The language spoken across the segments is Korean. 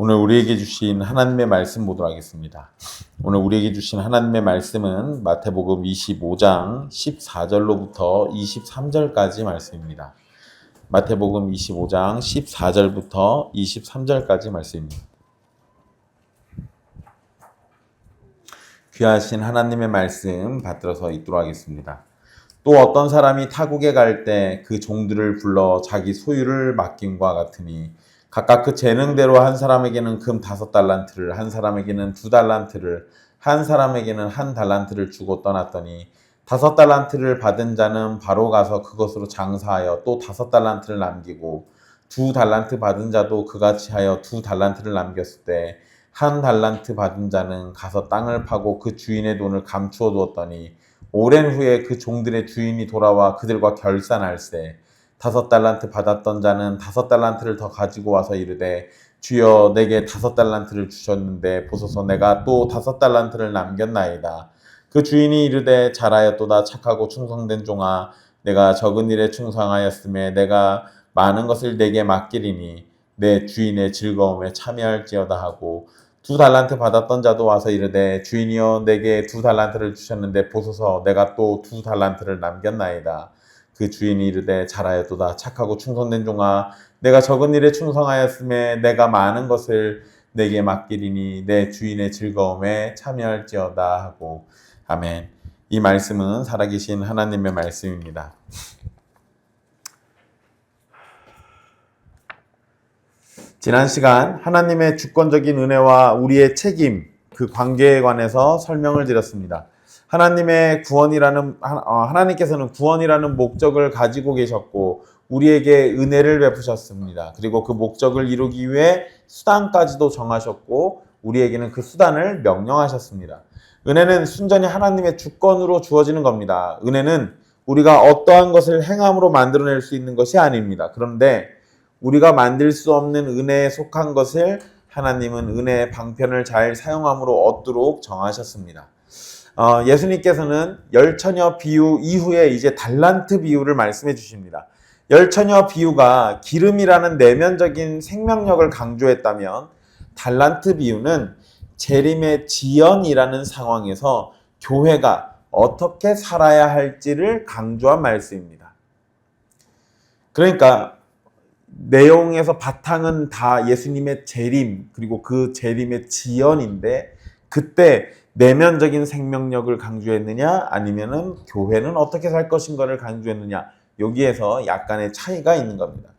오늘 우리에게 주신 하나님의 말씀 보도록 하겠습니다. 오늘 우리에게 주신 하나님의 말씀은 마태복음 25장 14절로부터 23절까지 말씀입니다. 마태복음 25장 14절부터 23절까지 말씀입니다. 귀하신 하나님의 말씀 받들어서 읽도록 하겠습니다. 또 어떤 사람이 타국에 갈 때 그 종들을 불러 자기 소유를 맡김과 같으니 각각 그 재능대로 한 사람에게는 금 5달란트를, 한 사람에게는 2달란트를, 한 사람에게는 1달란트를 주고 떠났더니 5달란트를 받은 자는 바로 가서 그것으로 장사하여 또 5달란트를 남기고 2달란트 받은 자도 그같이 하여 2달란트를 남겼을 때 1달란트 받은 자는 가서 땅을 파고 그 주인의 돈을 감추어 두었더니 오랜 후에 그 종들의 주인이 돌아와 그들과 결산할세 5달란트 받았던 자는 5달란트를 더 가지고 와서 이르되 주여 내게 5달란트를 주셨는데 보소서 내가 또 5달란트를 남겼나이다. 그 주인이 이르되 잘하였도다 착하고 충성된 종아 내가 적은 일에 충성하였음에 내가 많은 것을 내게 맡기리니 내 주인의 즐거움에 참여할지어다 하고 2달란트 받았던 자도 와서 이르되 주인이여 내게 2달란트를 주셨는데 보소서 내가 또 2달란트를 남겼나이다. 그 주인이 이르되 잘하였도다 착하고 충성된 종아 내가 적은 일에 충성하였음에 내가 많은 것을 내게 맡기리니 내 주인의 즐거움에 참여할지어다 하고 아멘. 이 말씀은 살아계신 하나님의 말씀입니다. 지난 시간 하나님의 주권적인 은혜와 우리의 책임 그 관계에 관해서 설명을 드렸습니다. 하나님께서는 구원이라는 목적을 가지고 계셨고 우리에게 은혜를 베푸셨습니다. 그리고 그 목적을 이루기 위해 수단까지도 정하셨고 우리에게는 그 수단을 명령하셨습니다. 은혜는 순전히 하나님의 주권으로 주어지는 겁니다. 은혜는 우리가 어떠한 것을 행함으로 만들어낼 수 있는 것이 아닙니다. 그런데 우리가 만들 수 없는 은혜에 속한 것을 하나님은 은혜의 방편을 잘 사용함으로 얻도록 정하셨습니다. 예수님께서는 열처녀 비유 이후에 이제 달란트 비유를 말씀해 주십니다. 열처녀 비유가 기름이라는 내면적인 생명력을 강조했다면 달란트 비유는 재림의 지연이라는 상황에서 교회가 어떻게 살아야 할지를 강조한 말씀입니다. 그러니까 내용에서 바탕은 다 예수님의 재림 그리고 그 재림의 지연인데 그때 내면적인 생명력을 강조했느냐 아니면은 교회는 어떻게 살 것인가를 강조했느냐 여기에서 약간의 차이가 있는 겁니다.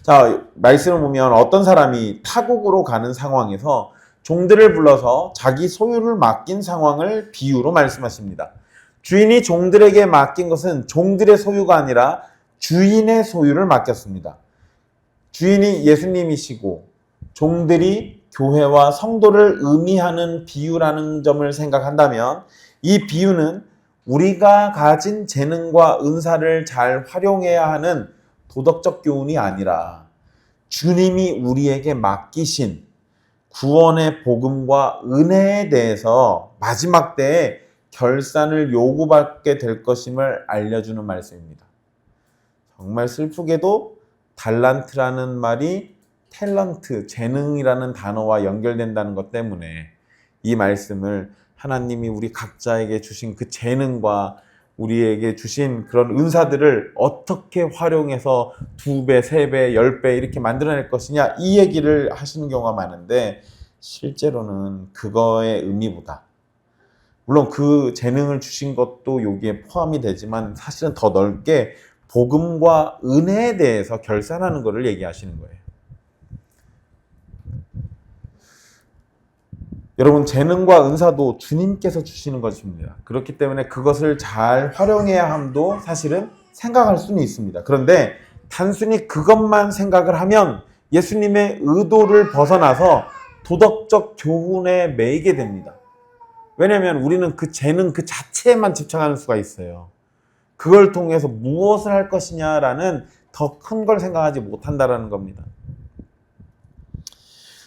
자, 말씀을 보면 어떤 사람이 타국으로 가는 상황에서 종들을 불러서 자기 소유를 맡긴 상황을 비유로 말씀하십니다. 주인이 종들에게 맡긴 것은 종들의 소유가 아니라 주인의 소유를 맡겼습니다. 주인이 예수님이시고 종들이 교회와 성도를 의미하는 비유라는 점을 생각한다면 이 비유는 우리가 가진 재능과 은사를 잘 활용해야 하는 도덕적 교훈이 아니라 주님이 우리에게 맡기신 구원의 복음과 은혜에 대해서 마지막 때에 결산을 요구받게 될 것임을 알려주는 말씀입니다. 정말 슬프게도 달란트라는 말이 탤런트, 재능이라는 단어와 연결된다는 것 때문에 이 말씀을 하나님이 우리 각자에게 주신 그 재능과 우리에게 주신 그런 은사들을 어떻게 활용해서 2배, 3배, 10배 이렇게 만들어낼 것이냐 이 얘기를 하시는 경우가 많은데 실제로는 그거의 의미보다 물론 그 재능을 주신 것도 여기에 포함이 되지만 사실은 더 넓게 복음과 은혜에 대해서 결산하는 것을 얘기하시는 거예요. 여러분 재능과 은사도 주님께서 주시는 것입니다. 그렇기 때문에 그것을 잘 활용해야 함도 사실은 생각할 수는 있습니다. 그런데 단순히 그것만 생각을 하면 예수님의 의도를 벗어나서 도덕적 교훈에 매이게 됩니다. 왜냐하면 우리는 그 재능 그 자체에만 집착하는 수가 있어요. 그걸 통해서 무엇을 할 것이냐라는 더 큰 걸 생각하지 못한다라는 겁니다.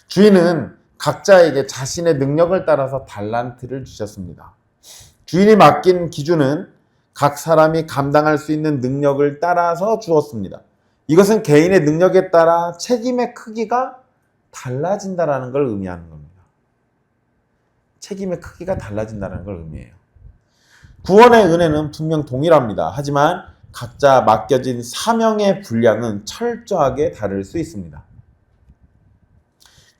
주인은 각자에게 자신의 능력을 따라서 달란트를 주셨습니다. 주인이 맡긴 기준은 각 사람이 감당할 수 있는 능력을 따라서 주었습니다. 이것은 개인의 능력에 따라 책임의 크기가 달라진다라는 걸 의미하는 겁니다. 책임의 크기가 달라진다는 걸 의미해요. 구원의 은혜는 분명 동일합니다. 하지만 각자 맡겨진 사명의 분량은 철저하게 다를 수 있습니다.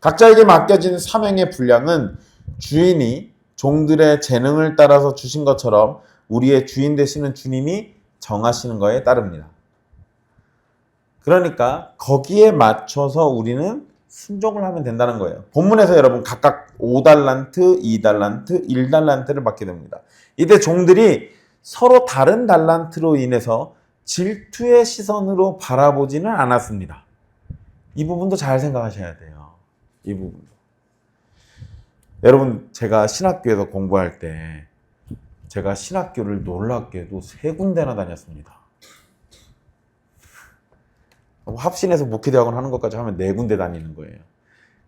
각자에게 맡겨진 사명의 분량은 주인이 종들의 재능을 따라서 주신 것처럼 우리의 주인 되시는 주님이 정하시는 것에 따릅니다. 그러니까 거기에 맞춰서 우리는 순종을 하면 된다는 거예요. 본문에서 여러분 각각 5달란트, 2달란트, 1달란트를 받게 됩니다. 이때 종들이 서로 다른 달란트로 인해서 질투의 시선으로 바라보지는 않았습니다. 이 부분도 잘 생각하셔야 돼요. 이 부분도. 여러분, 제가 신학교에서 공부할 때 제가 신학교를 놀랍게도 3군데나 다녔습니다. 합신해서 목회대학원 하는 것까지 하면 4군데 다니는 거예요.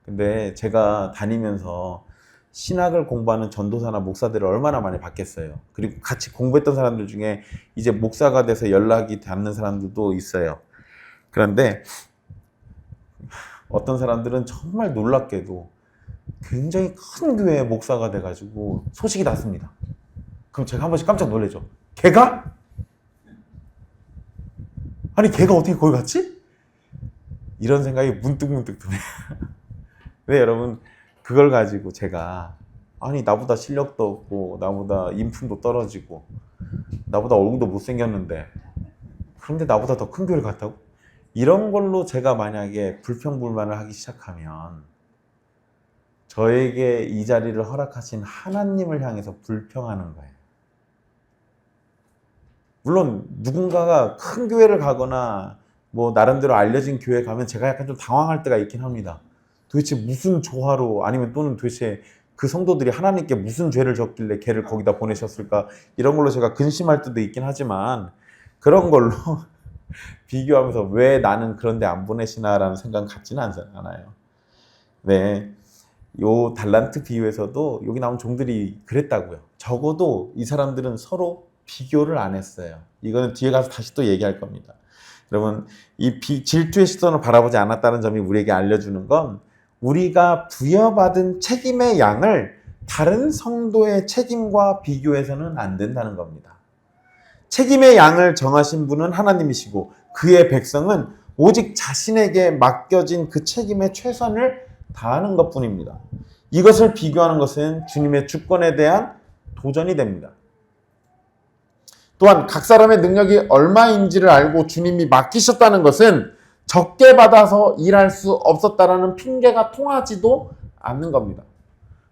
근데 제가 다니면서 신학을 공부하는 전도사나 목사들을 얼마나 많이 봤겠어요. 그리고 같이 공부했던 사람들 중에 이제 목사가 돼서 연락이 닿는 사람들도 있어요. 그런데 어떤 사람들은 정말 놀랍게도 굉장히 큰 교회의 목사가 돼가지고 소식이 났습니다. 그럼 제가 한 번씩 깜짝 놀라죠. 걔가? 아니 걔가 어떻게 거기 갔지? 이런 생각이 문득문득 드네요. 근데 여러분 그걸 가지고 제가 아니 나보다 실력도 없고 나보다 인품도 떨어지고 나보다 얼굴도 못생겼는데 그런데 나보다 더 큰 교회를 갔다고? 이런 걸로 제가 만약에 불평불만을 하기 시작하면 저에게 이 자리를 허락하신 하나님을 향해서 불평하는 거예요. 물론 누군가가 큰 교회를 가거나 뭐 나름대로 알려진 교회 가면 제가 약간 좀 당황할 때가 있긴 합니다. 도대체 무슨 조화로 아니면 또는 도대체 그 성도들이 하나님께 무슨 죄를 졌길래 걔를 거기다 보내셨을까 이런 걸로 제가 근심할 때도 있긴 하지만 그런 걸로 비교하면서 왜 나는 그런데 안 보내시나 라는 생각 갖지는 않아요. 네, 요 달란트 비유에서도 여기 나온 종들이 그랬다고요. 적어도 이 사람들은 서로 비교를 안 했어요. 이거는 뒤에 가서 다시 또 얘기할 겁니다. 여러분 이 질투의 시선을 바라보지 않았다는 점이 우리에게 알려주는 건 우리가 부여받은 책임의 양을 다른 성도의 책임과 비교해서는 안 된다는 겁니다. 책임의 양을 정하신 분은 하나님이시고 그의 백성은 오직 자신에게 맡겨진 그 책임의 최선을 다하는 것뿐입니다. 이것을 비교하는 것은 주님의 주권에 대한 도전이 됩니다. 또한 각 사람의 능력이 얼마인지를 알고 주님이 맡기셨다는 것은 적게 받아서 일할 수 없었다라는 핑계가 통하지도 않는 겁니다.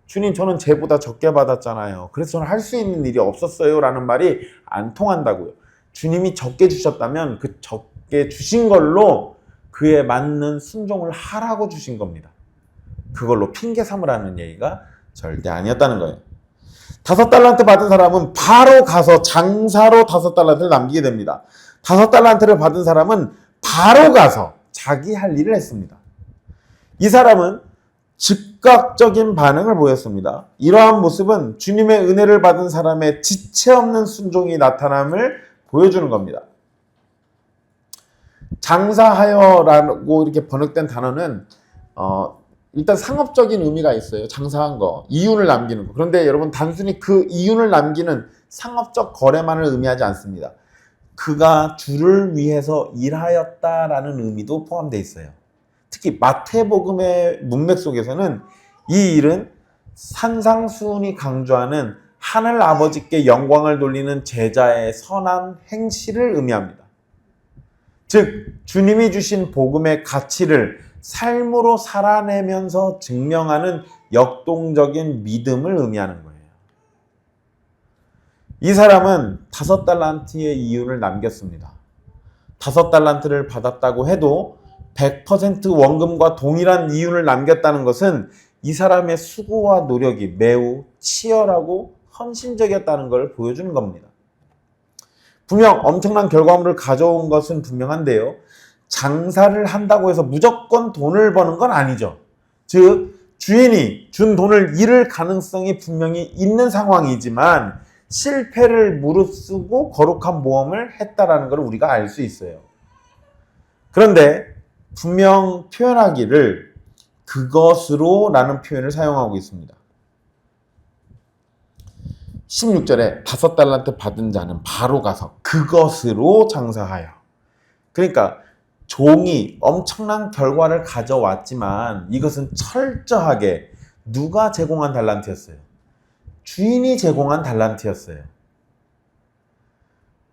주님 저는 쟤보다 적게 받았잖아요. 그래서 저는 할 수 있는 일이 없었어요 라는 말이 안 통한다고요. 주님이 적게 주셨다면 그 적게 주신 걸로 그에 맞는 순종을 하라고 주신 겁니다. 그걸로 핑계 삼으라는 얘기가 절대 아니었다는 거예요. 5달란트 받은 사람은 바로 가서 장사로 5달란트를 남기게 됩니다. 5달란트를 받은 사람은 바로 가서 자기 할 일을 했습니다. 이 사람은 즉각적인 반응을 보였습니다. 이러한 모습은 주님의 은혜를 받은 사람의 지체 없는 순종이 나타남을 보여주는 겁니다. 장사하여라고 이렇게 번역된 단어는 일단 상업적인 의미가 있어요. 장사한 거, 이윤을 남기는 거. 그런데 여러분 단순히 그 이윤을 남기는 상업적 거래만을 의미하지 않습니다. 그가 주를 위해서 일하였다라는 의미도 포함되어 있어요. 특히 마태복음의 문맥 속에서는 이 일은 산상수훈이 강조하는 하늘 아버지께 영광을 돌리는 제자의 선한 행실을 의미합니다. 즉 주님이 주신 복음의 가치를 삶으로 살아내면서 증명하는 역동적인 믿음을 의미하는 거예요. 이 사람은 5달란트의 이윤을 남겼습니다. 5달란트를 받았다고 해도 100% 원금과 동일한 이윤을 남겼다는 것은 이 사람의 수고와 노력이 매우 치열하고 헌신적이었다는 걸 보여주는 겁니다. 분명 엄청난 결과물을 가져온 것은 분명한데요. 장사를 한다고 해서 무조건 돈을 버는 건 아니죠. 즉 주인이 준 돈을 잃을 가능성이 분명히 있는 상황이지만 실패를 무릅쓰고 거룩한 모험을 했다라는 걸 우리가 알 수 있어요. 그런데 분명 표현하기를 그것으로 라는 표현을 사용하고 있습니다. 16절에 5달란트 받은 자는 바로 가서 그것으로 장사하여. 그러니까 종이 엄청난 결과를 가져왔지만 이것은 철저하게 누가 제공한 달란트였어요? 주인이 제공한 달란트였어요.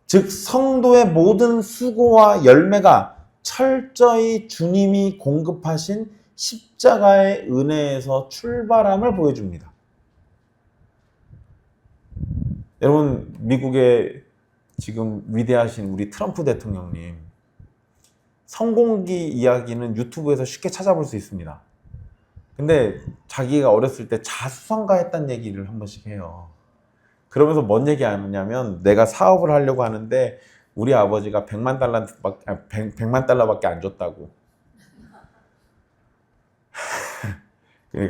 즉 성도의 모든 수고와 열매가 철저히 주님이 공급하신 십자가의 은혜에서 출발함을 보여줍니다. 여러분, 미국의 지금 위대하신 우리 트럼프 대통령님 성공기 이야기는 유튜브에서 쉽게 찾아볼 수 있습니다. 근데 자기가 어렸을 때 자수성가했다는 얘기를 한 번씩 해요. 그러면서 뭔 얘기 하냐면 내가 사업을 하려고 하는데 우리 아버지가 100만 달러밖에 안 줬다고.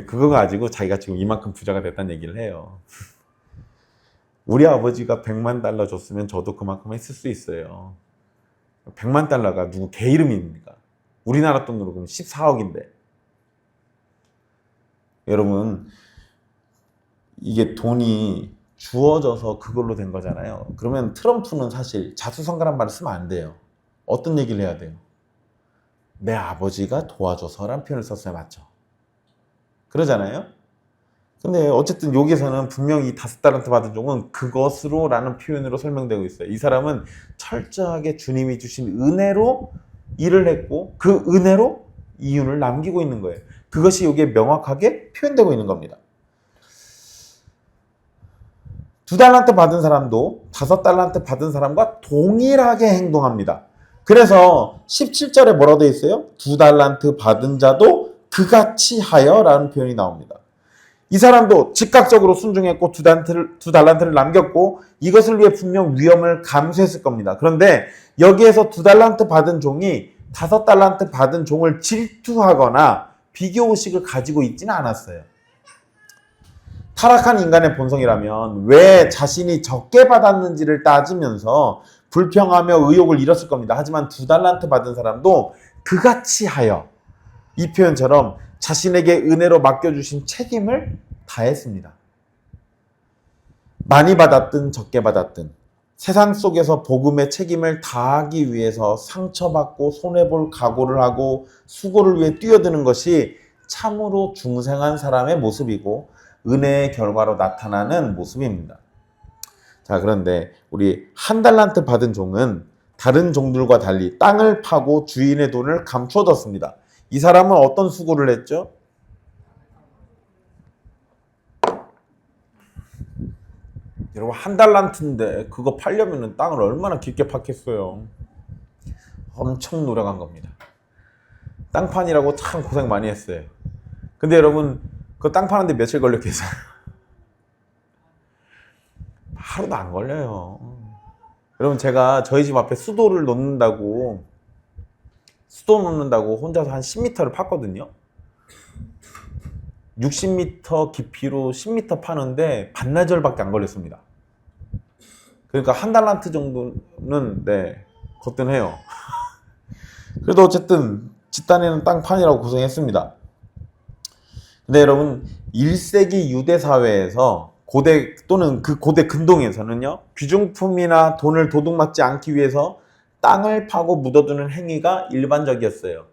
그거 가지고 자기가 지금 이만큼 부자가 됐다는 얘기를 해요. 우리 아버지가 100만 달러 줬으면 저도 그만큼 했을 수 있어요. 100만 달러가 누구 개 이름입니까? 우리나라 돈으로 그럼 14억인데. 여러분, 이게 돈이 주어져서 그걸로 된 거잖아요. 그러면 트럼프는 사실 자수성가란 말을 쓰면 안 돼요. 어떤 얘기를 해야 돼요? 내 아버지가 도와줘서라는 표현을 썼어야 맞죠? 그러잖아요? 근데 어쨌든 여기서는 분명히 이 5달란트 받은 종은 그것으로 라는 표현으로 설명되고 있어요. 이 사람은 철저하게 주님이 주신 은혜로 일을 했고 그 은혜로 이윤을 남기고 있는 거예요. 그것이 여기에 명확하게 표현되고 있는 겁니다. 2달란트 받은 사람도 5달란트 받은 사람과 동일하게 행동합니다. 그래서 17절에 뭐라고 되어 있어요? 2달란트 받은 자도 그같이 하여 라는 표현이 나옵니다. 이 사람도 즉각적으로 순종했고 2달란트를 남겼고 이것을 위해 분명 위험을 감수했을 겁니다. 그런데 여기에서 2달란트 받은 종이 5달란트 받은 종을 질투하거나 비교의식을 가지고 있지는 않았어요. 타락한 인간의 본성이라면 왜 자신이 적게 받았는지를 따지면서 불평하며 의욕을 잃었을 겁니다. 하지만 2달란트 받은 사람도 그같이 하여 이 표현처럼 자신에게 은혜로 맡겨주신 책임을 다했습니다. 많이 받았든 적게 받았든 세상 속에서 복음의 책임을 다하기 위해서 상처받고 손해볼 각오를 하고 수고를 위해 뛰어드는 것이 참으로 중생한 사람의 모습이고 은혜의 결과로 나타나는 모습입니다. 자, 그런데 우리 1달란트 받은 종은 다른 종들과 달리 땅을 파고 주인의 돈을 감추어뒀습니다. 이 사람은 어떤 수고를 했죠? 여러분 1달란트인데 그거 팔려면 땅을 얼마나 깊게 팠겠어요. 엄청 노력한 겁니다. 땅 파니라고 참 고생 많이 했어요. 근데 여러분 그 땅 파는데 며칠 걸렸겠어요? 하루도 안 걸려요. 여러분 제가 저희 집 앞에 수도 놓는다고 혼자서 한 10m를 팠거든요. 60m 깊이로 10m 파는데 반나절밖에 안 걸렸습니다. 그러니까 1달란트 정도는 거뜬해요. 그래도 어쨌든 집단에는 땅 파니라고 고생했습니다. 근데 여러분 1세기 유대 사회에서 고대 또는 그 고대 근동에서는요, 귀중품이나 돈을 도둑맞지 않기 위해서 땅을 파고 묻어두는 행위가 일반적이었어요.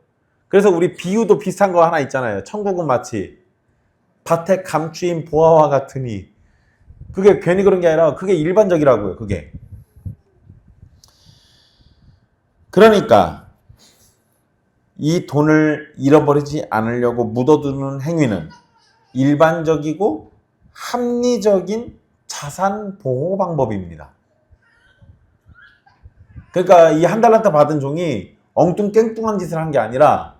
그래서 우리 비유도 비슷한 거 하나 있잖아요. 천국은 마치 밭에 감추인 보화와 같으니. 그게 괜히 그런 게 아니라 그게 일반적이라고요. 그게. 그러니까 이 돈을 잃어버리지 않으려고 묻어두는 행위는 일반적이고 합리적인 자산 보호 방법입니다. 그러니까 이 1달란트 받은 종이 엉뚱깽뚱한 짓을 한 게 아니라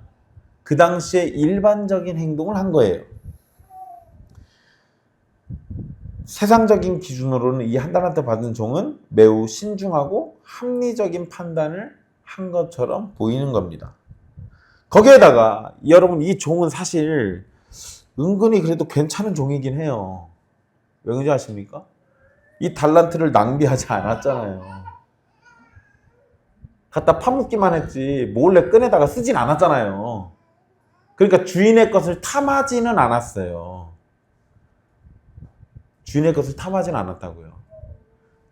그 당시에 일반적인 행동을 한 거예요. 세상적인 기준으로는 이 1달란트 받은 종은 매우 신중하고 합리적인 판단을 한 것처럼 보이는 겁니다. 거기에다가 여러분 이 종은 사실 은근히 그래도 괜찮은 종이긴 해요. 왜 그런지 아십니까? 이 달란트를 낭비하지 않았잖아요. 갖다 파묻기만 했지 몰래 꺼내다가 쓰진 않았잖아요. 그러니까 주인의 것을 탐하지는 않았어요. 주인의 것을 탐하지는 않았다고요.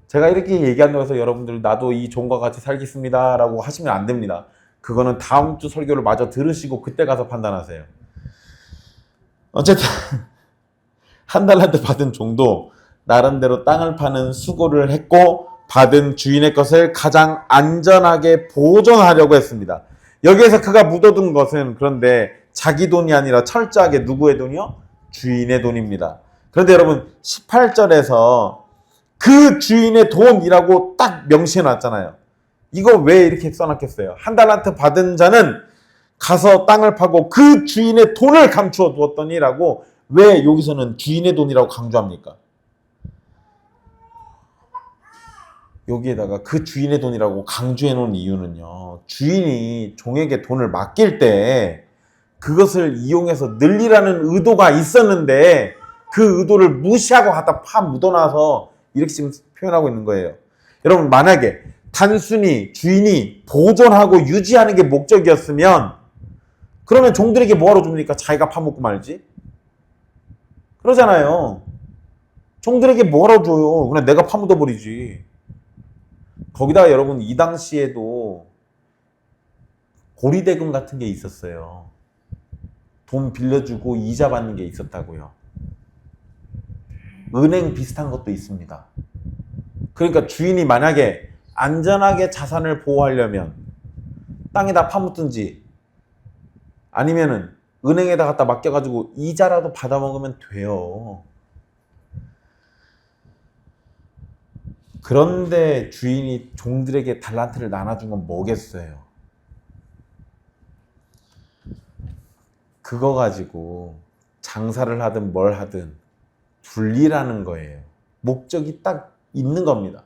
제가 이렇게 얘기한다고 해서 여러분들 나도 이 종과 같이 살겠습니다 라고 하시면 안 됩니다. 그거는 다음 주 설교를 마저 들으시고 그때 가서 판단하세요. 어쨌든 한 달란트 받은 종도 나름대로 땅을 파는 수고를 했고 받은 주인의 것을 가장 안전하게 보존하려고 했습니다. 여기에서 그가 묻어둔 것은 그런데 자기 돈이 아니라 철저하게 누구의 돈이요? 주인의 돈입니다. 그런데 여러분 18절에서 그 주인의 돈이라고 딱 명시해 놨잖아요. 이거 왜 이렇게 써놨겠어요? 한 달란트 받은 자는 가서 땅을 파고 그 주인의 돈을 감추어 두었더니라고 왜 여기서는 주인의 돈이라고 강조합니까? 여기에다가 그 주인의 돈이라고 강조해 놓은 이유는요. 주인이 종에게 돈을 맡길 때 그것을 이용해서 늘리라는 의도가 있었는데 그 의도를 무시하고 갖다 파 묻어놔서 이렇게 지금 표현하고 있는 거예요. 여러분 만약에 단순히 주인이 보존하고 유지하는 게 목적이었으면 그러면 종들에게 뭐하러 줍니까? 자기가 파먹고 말지. 그러잖아요. 종들에게 뭐하러 줘요? 그냥 내가 파묻어버리지. 거기다가 여러분 이 당시에도 고리대금 같은 게 있었어요. 돈 빌려주고 이자 받는 게 있었다고요. 은행 비슷한 것도 있습니다. 그러니까 주인이 만약에 안전하게 자산을 보호하려면 땅에다 파묻든지 아니면은 은행에다 갖다 맡겨가지고 이자라도 받아먹으면 돼요. 그런데 주인이 종들에게 달란트를 나눠준 건 뭐겠어요? 그거 가지고 장사를 하든 뭘 하든 불리라는 거예요. 목적이 딱 있는 겁니다.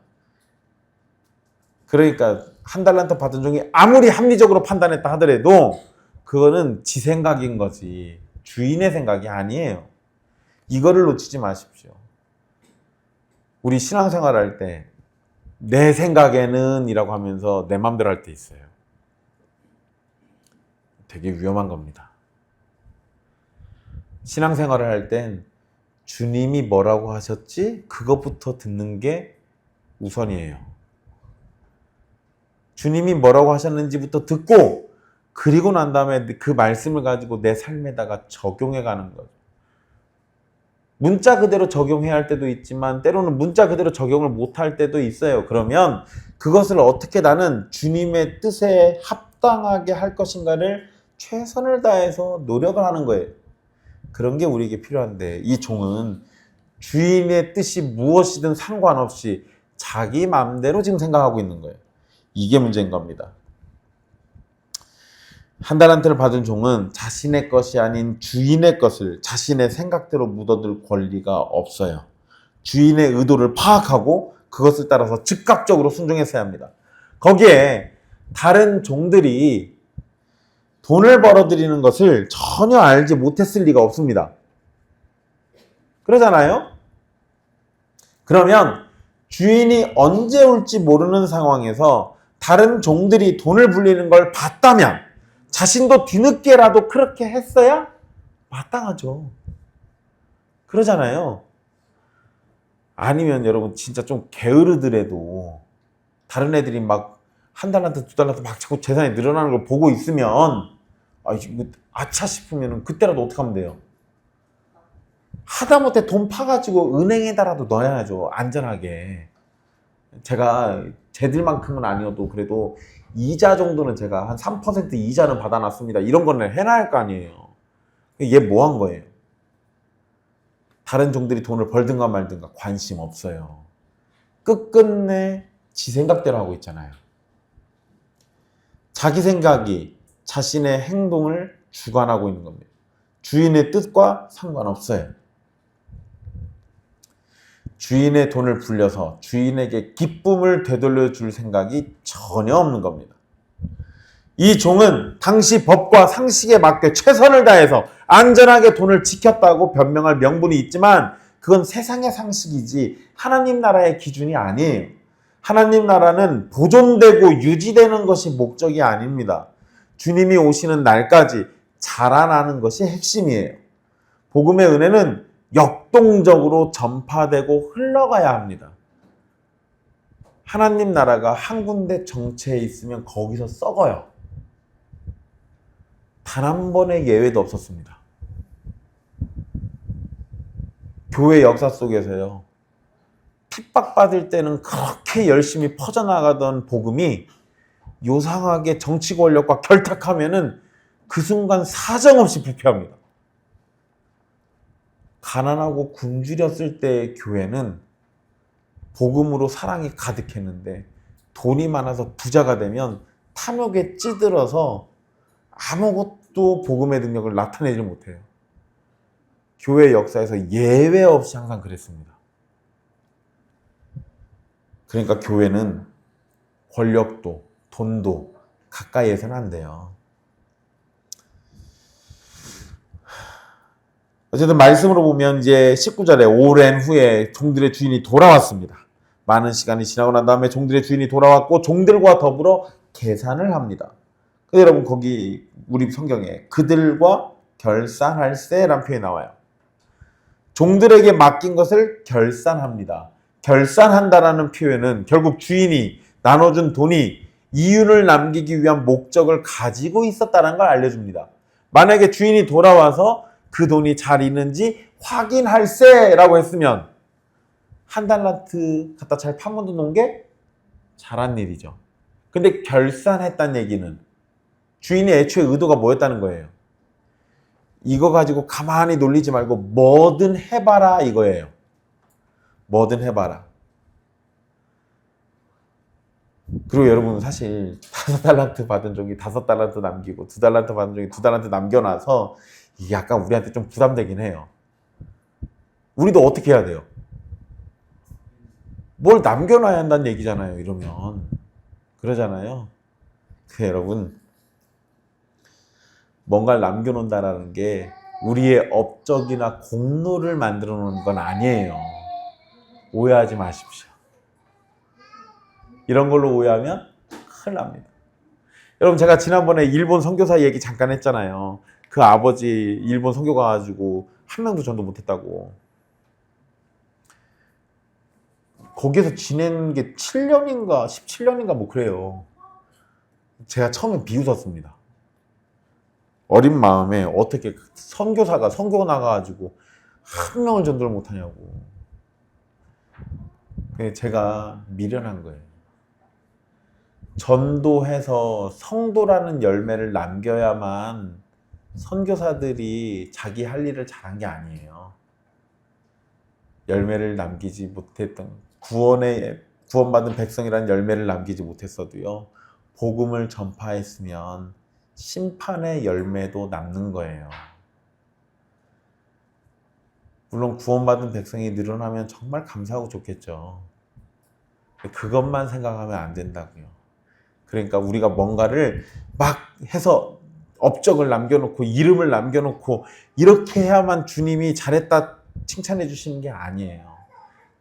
그러니까 한 달란트 받은 종이 아무리 합리적으로 판단했다 하더라도 그거는 지 생각인 거지 주인의 생각이 아니에요. 이거를 놓치지 마십시오. 우리 신앙생활 할 때 내 생각에는 이라고 하면서 내 맘대로 할 때 있어요. 되게 위험한 겁니다. 신앙생활을 할 땐 주님이 뭐라고 하셨지? 그것부터 듣는 게 우선이에요. 주님이 뭐라고 하셨는지부터 듣고 그리고 난 다음에 그 말씀을 가지고 내 삶에다가 적용해 가는 거죠. 문자 그대로 적용해야 할 때도 있지만 때로는 문자 그대로 적용을 못할 때도 있어요. 그러면 그것을 어떻게 나는 주님의 뜻에 합당하게 할 것인가를 최선을 다해서 노력을 하는 거예요. 그런 게 우리에게 필요한데 이 종은 주인의 뜻이 무엇이든 상관없이 자기 마음대로 지금 생각하고 있는 거예요. 이게 문제인 겁니다. 한 달란트를 받은 종은 자신의 것이 아닌 주인의 것을 자신의 생각대로 묻어둘 권리가 없어요. 주인의 의도를 파악하고 그것을 따라서 즉각적으로 순종했어야 합니다. 거기에 다른 종들이 돈을 벌어들이는 것을 전혀 알지 못했을 리가 없습니다. 그러잖아요? 그러면 주인이 언제 올지 모르는 상황에서 다른 종들이 돈을 불리는 걸 봤다면 자신도 뒤늦게라도 그렇게 했어야 마땅하죠. 그러잖아요. 아니면 여러분 진짜 좀 게으르더라도 다른 애들이 막 한 달란트 두 달란트 막 자꾸 재산이 늘어나는 걸 보고 있으면 아차 싶으면 그때라도 어떻게 하면 돼요? 하다못해 돈 파가지고 은행에다라도 넣어야죠. 안전하게. 제가 쟤들만큼은 아니어도 그래도 이자 정도는 제가 한 3% 이자는 받아놨습니다. 이런 거는 해놔야 할 거 아니에요. 얘 뭐 한 거예요? 다른 종들이 돈을 벌든가 말든가 관심 없어요. 끝끝내 지 생각대로 하고 있잖아요. 자기 생각이 자신의 행동을 주관하고 있는 겁니다. 주인의 뜻과 상관없어요. 주인의 돈을 불려서 주인에게 기쁨을 되돌려 줄 생각이 전혀 없는 겁니다. 이 종은 당시 법과 상식에 맞게 최선을 다해서 안전하게 돈을 지켰다고 변명할 명분이 있지만 그건 세상의 상식이지 하나님 나라의 기준이 아니에요. 하나님 나라는 보존되고 유지되는 것이 목적이 아닙니다. 주님이 오시는 날까지 자라나는 것이 핵심이에요. 복음의 은혜는 역동적으로 전파되고 흘러가야 합니다. 하나님 나라가 한 군데 정체에 있으면 거기서 썩어요. 단 한 번의 예외도 없었습니다. 교회 역사 속에서요. 핍박받을 때는 그렇게 열심히 퍼져나가던 복음이 요상하게 정치 권력과 결탁하면은 그 순간 사정없이 부패합니다. 가난하고 굶주렸을 때의 교회는 복음으로 사랑이 가득했는데 돈이 많아서 부자가 되면 탐욕에 찌들어서 아무것도 복음의 능력을 나타내지 못해요. 교회 역사에서 예외 없이 항상 그랬습니다. 그러니까 교회는 권력도 돈도 가까이에서는 안 돼요. 어쨌든 말씀으로 보면 이제 19절에 오랜 후에 종들의 주인이 돌아왔습니다. 많은 시간이 지나고 난 다음에 종들의 주인이 돌아왔고 종들과 더불어 계산을 합니다. 여러분 거기 우리 성경에 그들과 결산할세라는 표현이 나와요. 종들에게 맡긴 것을 결산합니다. 결산한다라는 표현은 결국 주인이 나눠준 돈이 이윤을 남기기 위한 목적을 가지고 있었다는 걸 알려줍니다. 만약에 주인이 돌아와서 그 돈이 잘 있는지 확인할세라고 했으면 한 달란트 갖다 잘 파묻어 놓은 게 잘한 일이죠. 근데 결산했다는 얘기는 주인이 애초에 의도가 뭐였다는 거예요? 이거 가지고 가만히 놀리지 말고 뭐든 해봐라 이거예요. 뭐든 해봐라. 그리고 여러분 사실 5달란트 받은 종이 5달란트 남기고 2달란트 받은 종이 2달란트 남겨놔서 이게 약간 우리한테 좀 부담되긴 해요. 우리도 어떻게 해야 돼요? 뭘 남겨놔야 한다는 얘기잖아요. 이러면 그러잖아요. 여러분 뭔가를 남겨놓는다라는 게 우리의 업적이나 공로를 만들어 놓는 건 아니에요. 오해하지 마십시오. 이런 걸로 오해하면 큰일 납니다. 여러분 제가 지난번에 일본 선교사 얘기 잠깐 했잖아요. 그 아버지 일본 선교 가가지고 한 명도 전도 못했다고. 거기에서 지낸 게 7년인가 17년인가 뭐 그래요. 제가 처음에 비웃었습니다. 어린 마음에 어떻게 선교사가 선교 나가가지고 한 명을 전도를 못하냐고. 제가 미련한 거예요. 전도해서 성도라는 열매를 남겨야만 선교사들이 자기 할 일을 잘한 게 아니에요. 열매를 남기지 못했던 구원받은 백성이라는 열매를 남기지 못했어도요. 복음을 전파했으면 심판의 열매도 남는 거예요. 물론 구원받은 백성이 늘어나면 정말 감사하고 좋겠죠. 그것만 생각하면 안 된다고요. 그러니까 우리가 뭔가를 막 해서 업적을 남겨놓고 이름을 남겨놓고 이렇게 해야만 주님이 잘했다 칭찬해 주시는 게 아니에요.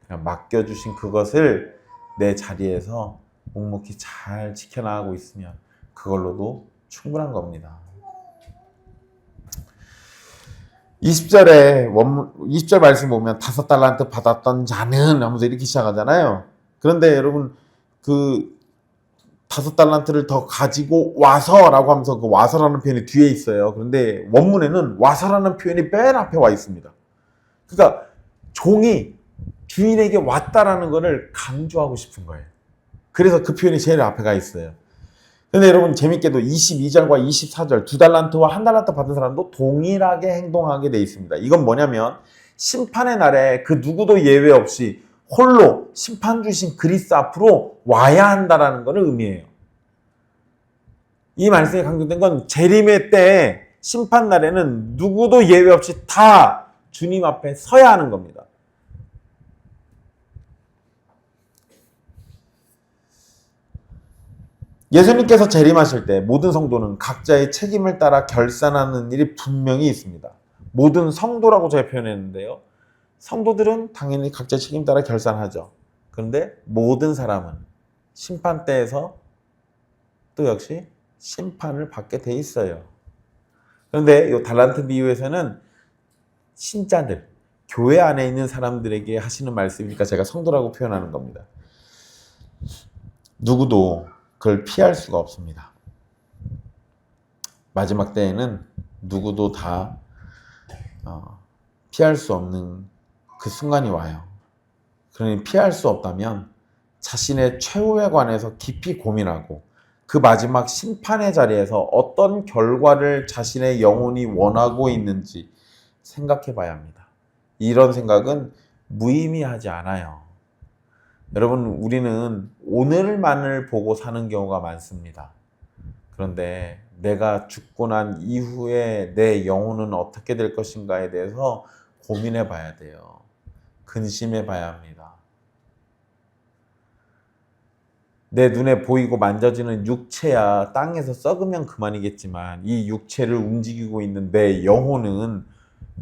그냥 맡겨주신 그것을 내 자리에서 묵묵히 잘 지켜나가고 있으면 그걸로도 충분한 겁니다. 20절 말씀 보면 5달란트 받았던 자는 하면서 이렇게 시작하잖아요. 그런데 여러분 그 5달란트를 더 가지고 와서라고 하면서 그 와서라는 표현이 뒤에 있어요. 그런데 원문에는 와서라는 표현이 맨 앞에 와 있습니다. 그러니까 종이 주인에게 왔다라는 것을 강조하고 싶은 거예요. 그래서 그 표현이 제일 앞에 가 있어요. 근데 여러분 재밌게도 22절과 24절 2달란트와 1달란트 받은 사람도 동일하게 행동하게 돼 있습니다. 이건 뭐냐면 심판의 날에 그 누구도 예외 없이 홀로 심판 주신 그리스도 앞으로 와야 한다라는 것을 의미해요. 이 말씀이 강조된 건 재림의 때에 심판 날에는 누구도 예외 없이 다 주님 앞에 서야 하는 겁니다. 예수님께서 재림하실 때 모든 성도는 각자의 책임을 따라 결산하는 일이 분명히 있습니다. 모든 성도라고 제가 표현했는데요. 성도들은 당연히 각자의 책임 따라 결산하죠. 그런데 모든 사람은 심판대에서 또 역시 심판을 받게 돼 있어요. 그런데 이 달란트 비유에서는 신자들, 교회 안에 있는 사람들에게 하시는 말씀이니까 제가 성도라고 표현하는 겁니다. 누구도 그걸 피할 수가 없습니다. 마지막 때에는 누구도 다 피할 수 없는 그 순간이 와요. 그러니 피할 수 없다면 자신의 최후에 관해서 깊이 고민하고 그 마지막 심판의 자리에서 어떤 결과를 자신의 영혼이 원하고 있는지 생각해 봐야 합니다. 이런 생각은 무의미하지 않아요. 여러분, 우리는 오늘만을 보고 사는 경우가 많습니다. 그런데 내가 죽고 난 이후에 내 영혼은 어떻게 될 것인가에 대해서 고민해 봐야 돼요. 근심해 봐야 합니다. 내 눈에 보이고 만져지는 육체야 땅에서 썩으면 그만이겠지만 이 육체를 움직이고 있는 내 영혼은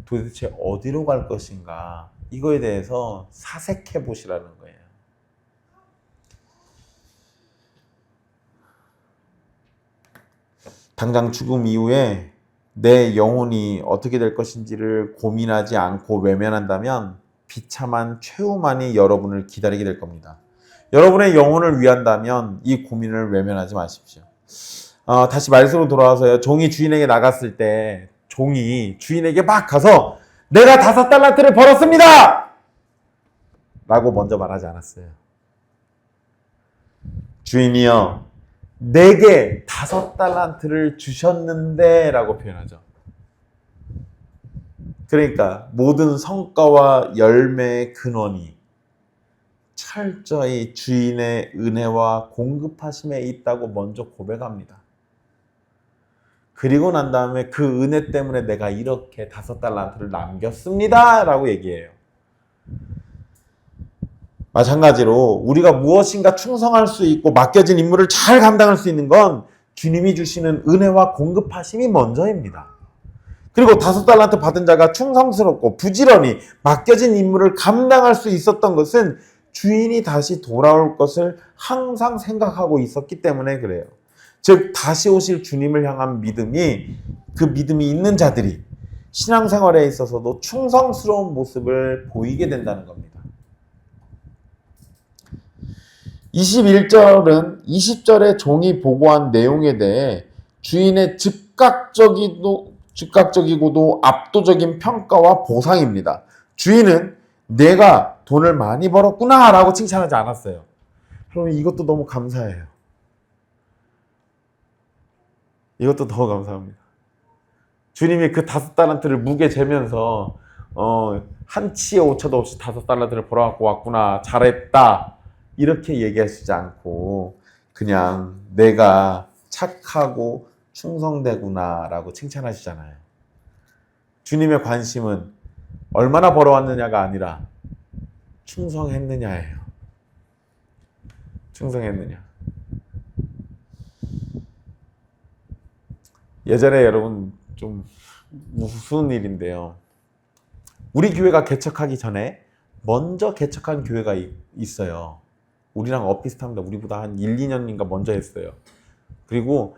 도대체 어디로 갈 것인가, 이거에 대해서 사색해 보시라는 거예요. 당장 죽음 이후에 내 영혼이 어떻게 될 것인지를 고민하지 않고 외면한다면 비참한 최후만이 여러분을 기다리게 될 겁니다. 여러분의 영혼을 위한다면 이 고민을 외면하지 마십시오. 다시 말씀으로 돌아와서요. 종이 주인에게 나갔을 때 종이 주인에게 막 가서 내가 5달란트를 벌었습니다! 라고 먼저 말하지 않았어요. 주인이요, 내게 5달란트를 주셨는데 라고 표현하죠. 그러니까 모든 성과와 열매의 근원이 철저히 주인의 은혜와 공급하심에 있다고 먼저 고백합니다. 그리고 난 다음에 그 은혜 때문에 내가 이렇게 5달란트를 남겼습니다 라고 얘기해요. 마찬가지로 우리가 무엇인가 충성할 수 있고 맡겨진 임무를 잘 감당할 수 있는 건 주님이 주시는 은혜와 공급하심이 먼저입니다. 그리고 5달란트 받은 자가 충성스럽고 부지런히 맡겨진 임무를 감당할 수 있었던 것은 주인이 다시 돌아올 것을 항상 생각하고 있었기 때문에 그래요. 즉 다시 오실 주님을 향한 믿음이, 그 믿음이 있는 자들이 신앙생활에 있어서도 충성스러운 모습을 보이게 된다는 겁니다. 21절은 20절에 종이 보고한 내용에 대해 주인의 즉각적이고도 압도적인 평가와 보상입니다. 주인은 내가 돈을 많이 벌었구나 라고 칭찬하지 않았어요. 그러면 이것도 너무 감사해요. 이것도 더 감사합니다. 주님이 그 5달란트를 무게 재면서 한 치의 오차도 없이 5달란트를 벌어갖고 왔구나, 잘했다, 이렇게 얘기하시지 않고 그냥 내가 착하고 충성되구나 라고 칭찬하시잖아요. 주님의 관심은 얼마나 벌어왔느냐가 아니라 충성했느냐예요. 충성했느냐. 예전에 여러분 좀 무슨 일인데요. 우리 교회가 개척하기 전에 먼저 개척한 교회가 있어요. 우리랑 엇비슷합니다. 우리보다 한 1, 2년인가 먼저 했어요. 그리고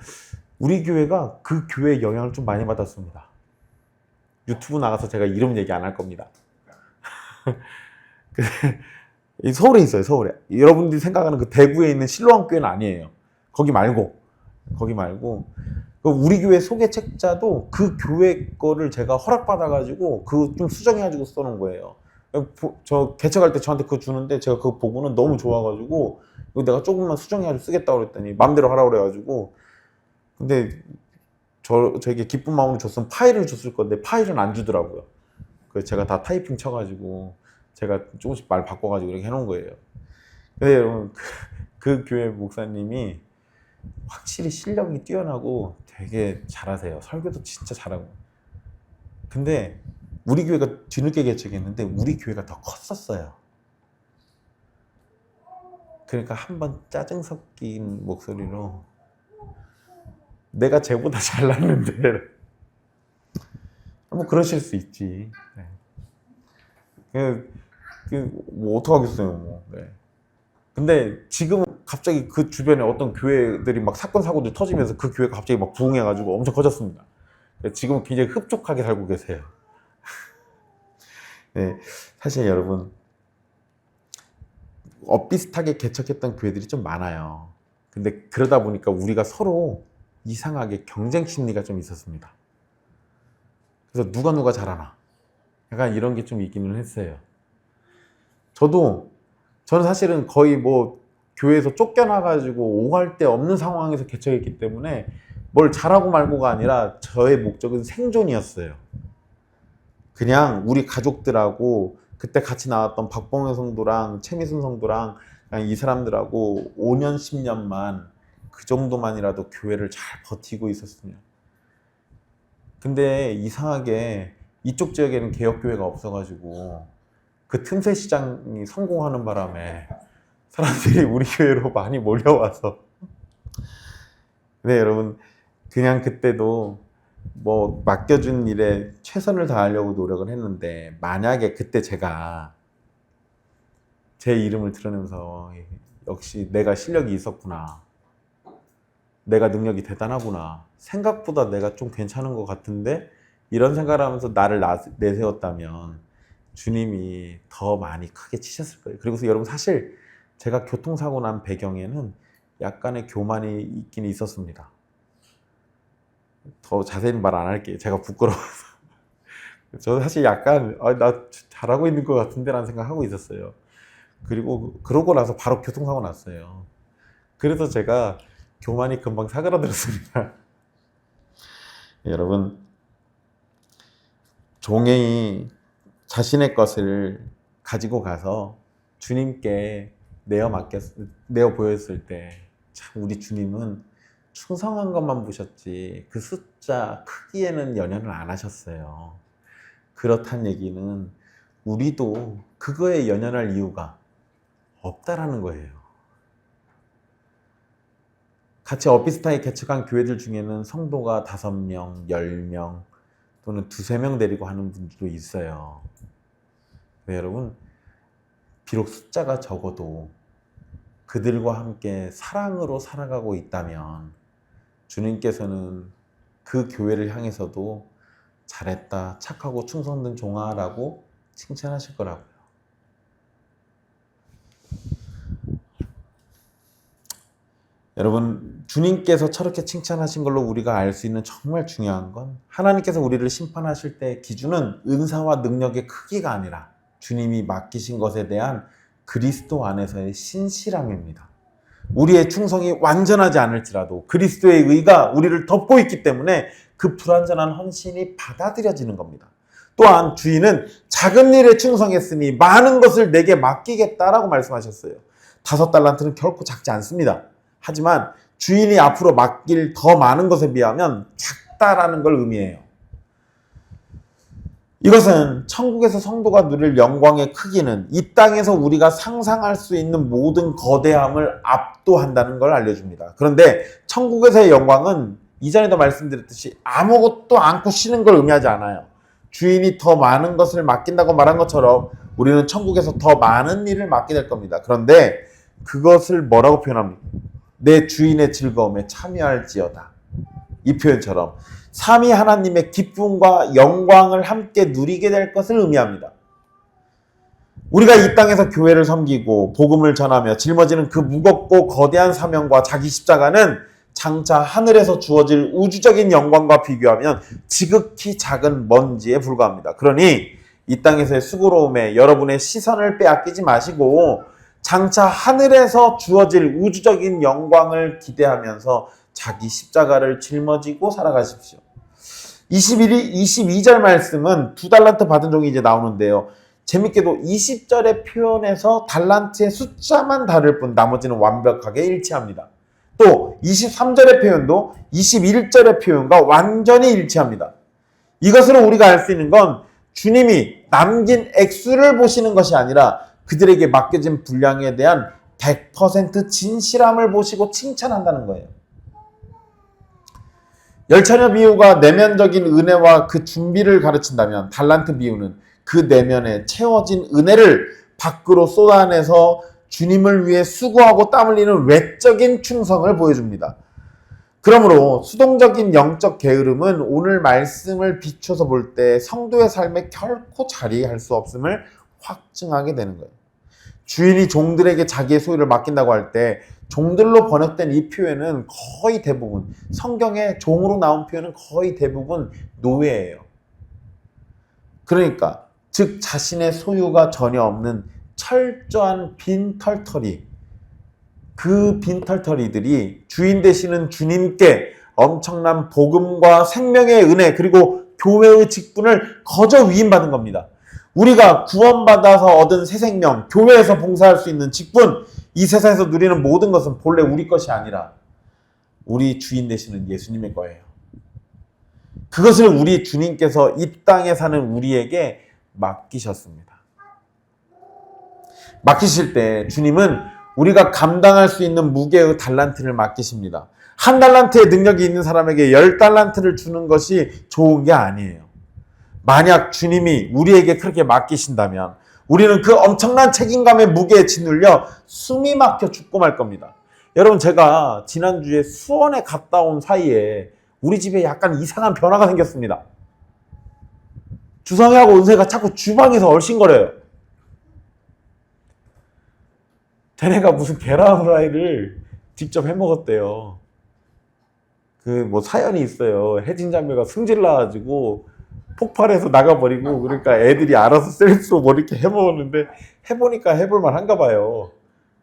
우리 교회가 그 교회의 영향을 좀 많이 받았습니다. 유튜브 나가서 제가 이름 얘기 안 할 겁니다. 서울에 있어요, 서울에. 여러분들이 생각하는 그 대구에 있는 실로암 교회는 아니에요. 거기 말고. 우리 교회 소개책자도 그 교회 거를 제가 허락받아가지고 그거 좀 수정해가지고 써놓은 거예요. 저 개척할 때 저한테 그거 주는데 제가 그거 보고는 너무 좋아가지고 이거 내가 조금만 수정해가지고 쓰겠다고 그랬더니 맘대로 하라고 그래가지고, 근데 저에게 기쁜 마음으로 줬으면 파일을 줬을 건데 파일은 안 주더라고요. 그래서 제가 다 타이핑 쳐가지고 제가 조금씩 말 바꿔가지고 이렇게 해놓은 거예요. 근데 여러분 그 교회 목사님이 확실히 실력이 뛰어나고 되게 잘하세요. 설교도 진짜 잘하고. 근데 우리 교회가 뒤늦게 개척했는데 우리 교회가 더 컸었어요. 그러니까 한번 짜증 섞인 목소리로 내가 쟤보다 잘났는데 뭐 그러실 수 있지. 뭐 어떡하겠어요 뭐. 네. 근데 지금은 갑자기 그 주변에 어떤 교회들이 막 사건 사고들 터지면서 그 교회가 갑자기 막 부흥해가지고 엄청 커졌습니다. 지금은 굉장히 흡족하게 살고 계세요. 네, 사실 여러분 엇비슷하게 개척했던 교회들이 좀 많아요. 근데 그러다 보니까 우리가 서로 이상하게 경쟁 심리가 좀 있었습니다. 그래서 누가 잘하나 약간 이런 게 좀 있기는 했어요. 저는 사실은 거의 뭐 교회에서 쫓겨나가지고 오갈 데 없는 상황에서 개척했기 때문에 뭘 잘하고 말고가 아니라 저의 목적은 생존이었어요. 그냥 우리 가족들하고 그때 같이 나왔던 박봉현 성도랑 최미순 성도랑 그냥 이 사람들하고 5년 10년만 그 정도만이라도 교회를 잘 버티고 있었으면. 근데 이상하게 이쪽 지역에는 개혁교회가 없어가지고 그 틈새 시장이 성공하는 바람에 사람들이 우리 교회로 많이 몰려와서. 네, 여러분, 그냥 그때도 뭐 맡겨준 일에 최선을 다하려고 노력을 했는데, 만약에 그때 제가 제 이름을 드러내면서 역시 내가 실력이 있었구나, 내가 능력이 대단하구나, 생각보다 내가 좀 괜찮은 것 같은데, 이런 생각을 하면서 나를 내세웠다면 주님이 더 많이 크게 치셨을 거예요. 그리고 여러분, 사실 제가 교통사고 난 배경에는 약간의 교만이 있긴 있었습니다. 더 자세히는 말 안 할게요. 제가 부끄러워서. 저는 사실 약간 나 잘하고 있는 것 같은데 라는 생각하고 있었어요. 그리고 그러고 나서 바로 교통사고 났어요. 그래서 제가 교만이 금방 사그라들었습니다. 여러분, 종이 자신의 것을 가지고 가서 주님께 내어 보였을 때, 참 우리 주님은 충성한 것만 보셨지 그 숫자 크기에는 연연을 안 하셨어요. 그렇단 얘기는 우리도 그거에 연연할 이유가 없다라는 거예요. 같이 엇비슷하게 개척한 교회들 중에는 성도가 5명, 10명 또는 2-3명 데리고 하는 분들도 있어요. 네, 여러분, 비록 숫자가 적어도 그들과 함께 사랑으로 살아가고 있다면 주님께서는 그 교회를 향해서도 잘했다, 착하고 충성된 종아라고 칭찬하실 거라고요. 여러분, 주님께서 저렇게 칭찬하신 걸로 우리가 알 수 있는 정말 중요한 건, 하나님께서 우리를 심판하실 때 기준은 은사와 능력의 크기가 아니라 주님이 맡기신 것에 대한 그리스도 안에서의 신실함입니다. 우리의 충성이 완전하지 않을지라도 그리스도의 의가 우리를 덮고 있기 때문에 그 불완전한 헌신이 받아들여지는 겁니다. 또한 주인은 작은 일에 충성했으니 많은 것을 내게 맡기겠다라고 말씀하셨어요. 5달란트는 결코 작지 않습니다. 하지만 주인이 앞으로 맡길 더 많은 것에 비하면 작다라는 걸 의미해요. 이것은 천국에서 성도가 누릴 영광의 크기는 이 땅에서 우리가 상상할 수 있는 모든 거대함을 압도한다는 걸 알려줍니다. 그런데 천국에서의 영광은 이전에도 말씀드렸듯이 아무것도 않고 쉬는 걸 의미하지 않아요. 주인이 더 많은 것을 맡긴다고 말한 것처럼 우리는 천국에서 더 많은 일을 맡게 될 겁니다. 그런데 그것을 뭐라고 표현합니까? 내 주인의 즐거움에 참여할지어다. 이 표현처럼 삼위 하나님의 기쁨과 영광을 함께 누리게 될 것을 의미합니다. 우리가 이 땅에서 교회를 섬기고 복음을 전하며 짊어지는 그 무겁고 거대한 사명과 자기 십자가는 장차 하늘에서 주어질 우주적인 영광과 비교하면 지극히 작은 먼지에 불과합니다. 그러니 이 땅에서의 수고로움에 여러분의 시선을 빼앗기지 마시고 장차 하늘에서 주어질 우주적인 영광을 기대하면서 자기 십자가를 짊어지고 살아가십시오. 22절 말씀은 2달란트 받은 종이 이제 나오는데요. 재밌게도 20절의 표현에서 달란트의 숫자만 다를 뿐 나머지는 완벽하게 일치합니다. 또 23절의 표현도 21절의 표현과 완전히 일치합니다. 이것으로 우리가 알 수 있는 건 주님이 남긴 액수를 보시는 것이 아니라 그들에게 맡겨진 분량에 대한 100% 진실함을 보시고 칭찬한다는 거예요. 열처녀 비유가 내면적인 은혜와 그 준비를 가르친다면 달란트 비유는 그 내면에 채워진 은혜를 밖으로 쏟아내서 주님을 위해 수고하고 땀 흘리는 외적인 충성을 보여줍니다. 그러므로 수동적인 영적 게으름은 오늘 말씀을 비춰서 볼 때 성도의 삶에 결코 자리할 수 없음을 확증하게 되는 거예요. 주인이 종들에게 자기의 소유를 맡긴다고 할 때 종들로 번역된 이 표현은 거의 대부분, 성경에 종으로 나온 표현은 거의 대부분 노예예요. 그러니까 즉 자신의 소유가 전혀 없는 철저한 빈털터리, 그 빈털터리들이 주인 되시는 주님께 엄청난 복음과 생명의 은혜 그리고 교회의 직분을 거저 위임받은 겁니다. 우리가 구원받아서 얻은 새 생명, 교회에서 봉사할 수 있는 직분, 이 세상에서 누리는 모든 것은 본래 우리 것이 아니라 우리 주인 되시는 예수님의 거예요. 그것을 우리 주님께서 이 땅에 사는 우리에게 맡기셨습니다. 맡기실 때 주님은 우리가 감당할 수 있는 무게의 달란트를 맡기십니다. 한 달란트의 능력이 있는 사람에게 10달란트를 주는 것이 좋은 게 아니에요. 만약 주님이 우리에게 그렇게 맡기신다면 우리는 그 엄청난 책임감의 무게에 짓눌려 숨이 막혀 죽고 말 겁니다. 여러분, 제가 지난주에 수원에 갔다 온 사이에 우리 집에 약간 이상한 변화가 생겼습니다. 주성이하고 은세가 자꾸 주방에서 얼씬거려요. 쟤네가 무슨 계란 후라이를 직접 해 먹었대요. 사연이 있어요. 혜진 자매가 승질 나가지고 폭발해서 나가버리고, 그러니까 애들이 알아서 셀프로 뭐 이렇게 해 먹었는데 해보니까 해볼만 한가 봐요.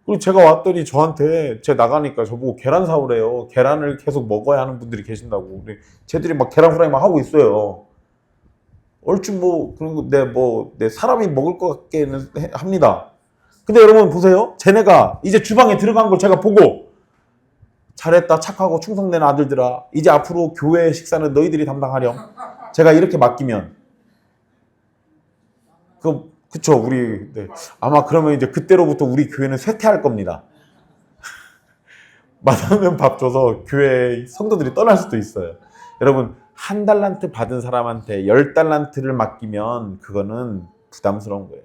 그리고 제가 왔더니 저한테, 제가 나가니까 저보고 계란 사오래요. 계란을 계속 먹어야 하는 분들이 계신다고. 쟤들이 막 계란 후라이 막 하고 있어요. 얼추 그런 거, 내 사람이 먹을 것 같게는 합니다. 근데 여러분 보세요. 쟤네가 이제 주방에 들어간 걸 제가 보고, 잘했다, 착하고 충성된 아들들아, 이제 앞으로 교회 식사는 너희들이 담당하렴. 제가 이렇게 맡기면, 그쵸, 네. 아마 그러면 이제 그때로부터 우리 교회는 쇠퇴할 겁니다. 맛없는 밥 줘서 교회 성도들이 떠날 수도 있어요. 여러분, 1달란트 받은 사람한테 10달란트를 맡기면 그거는 부담스러운 거예요.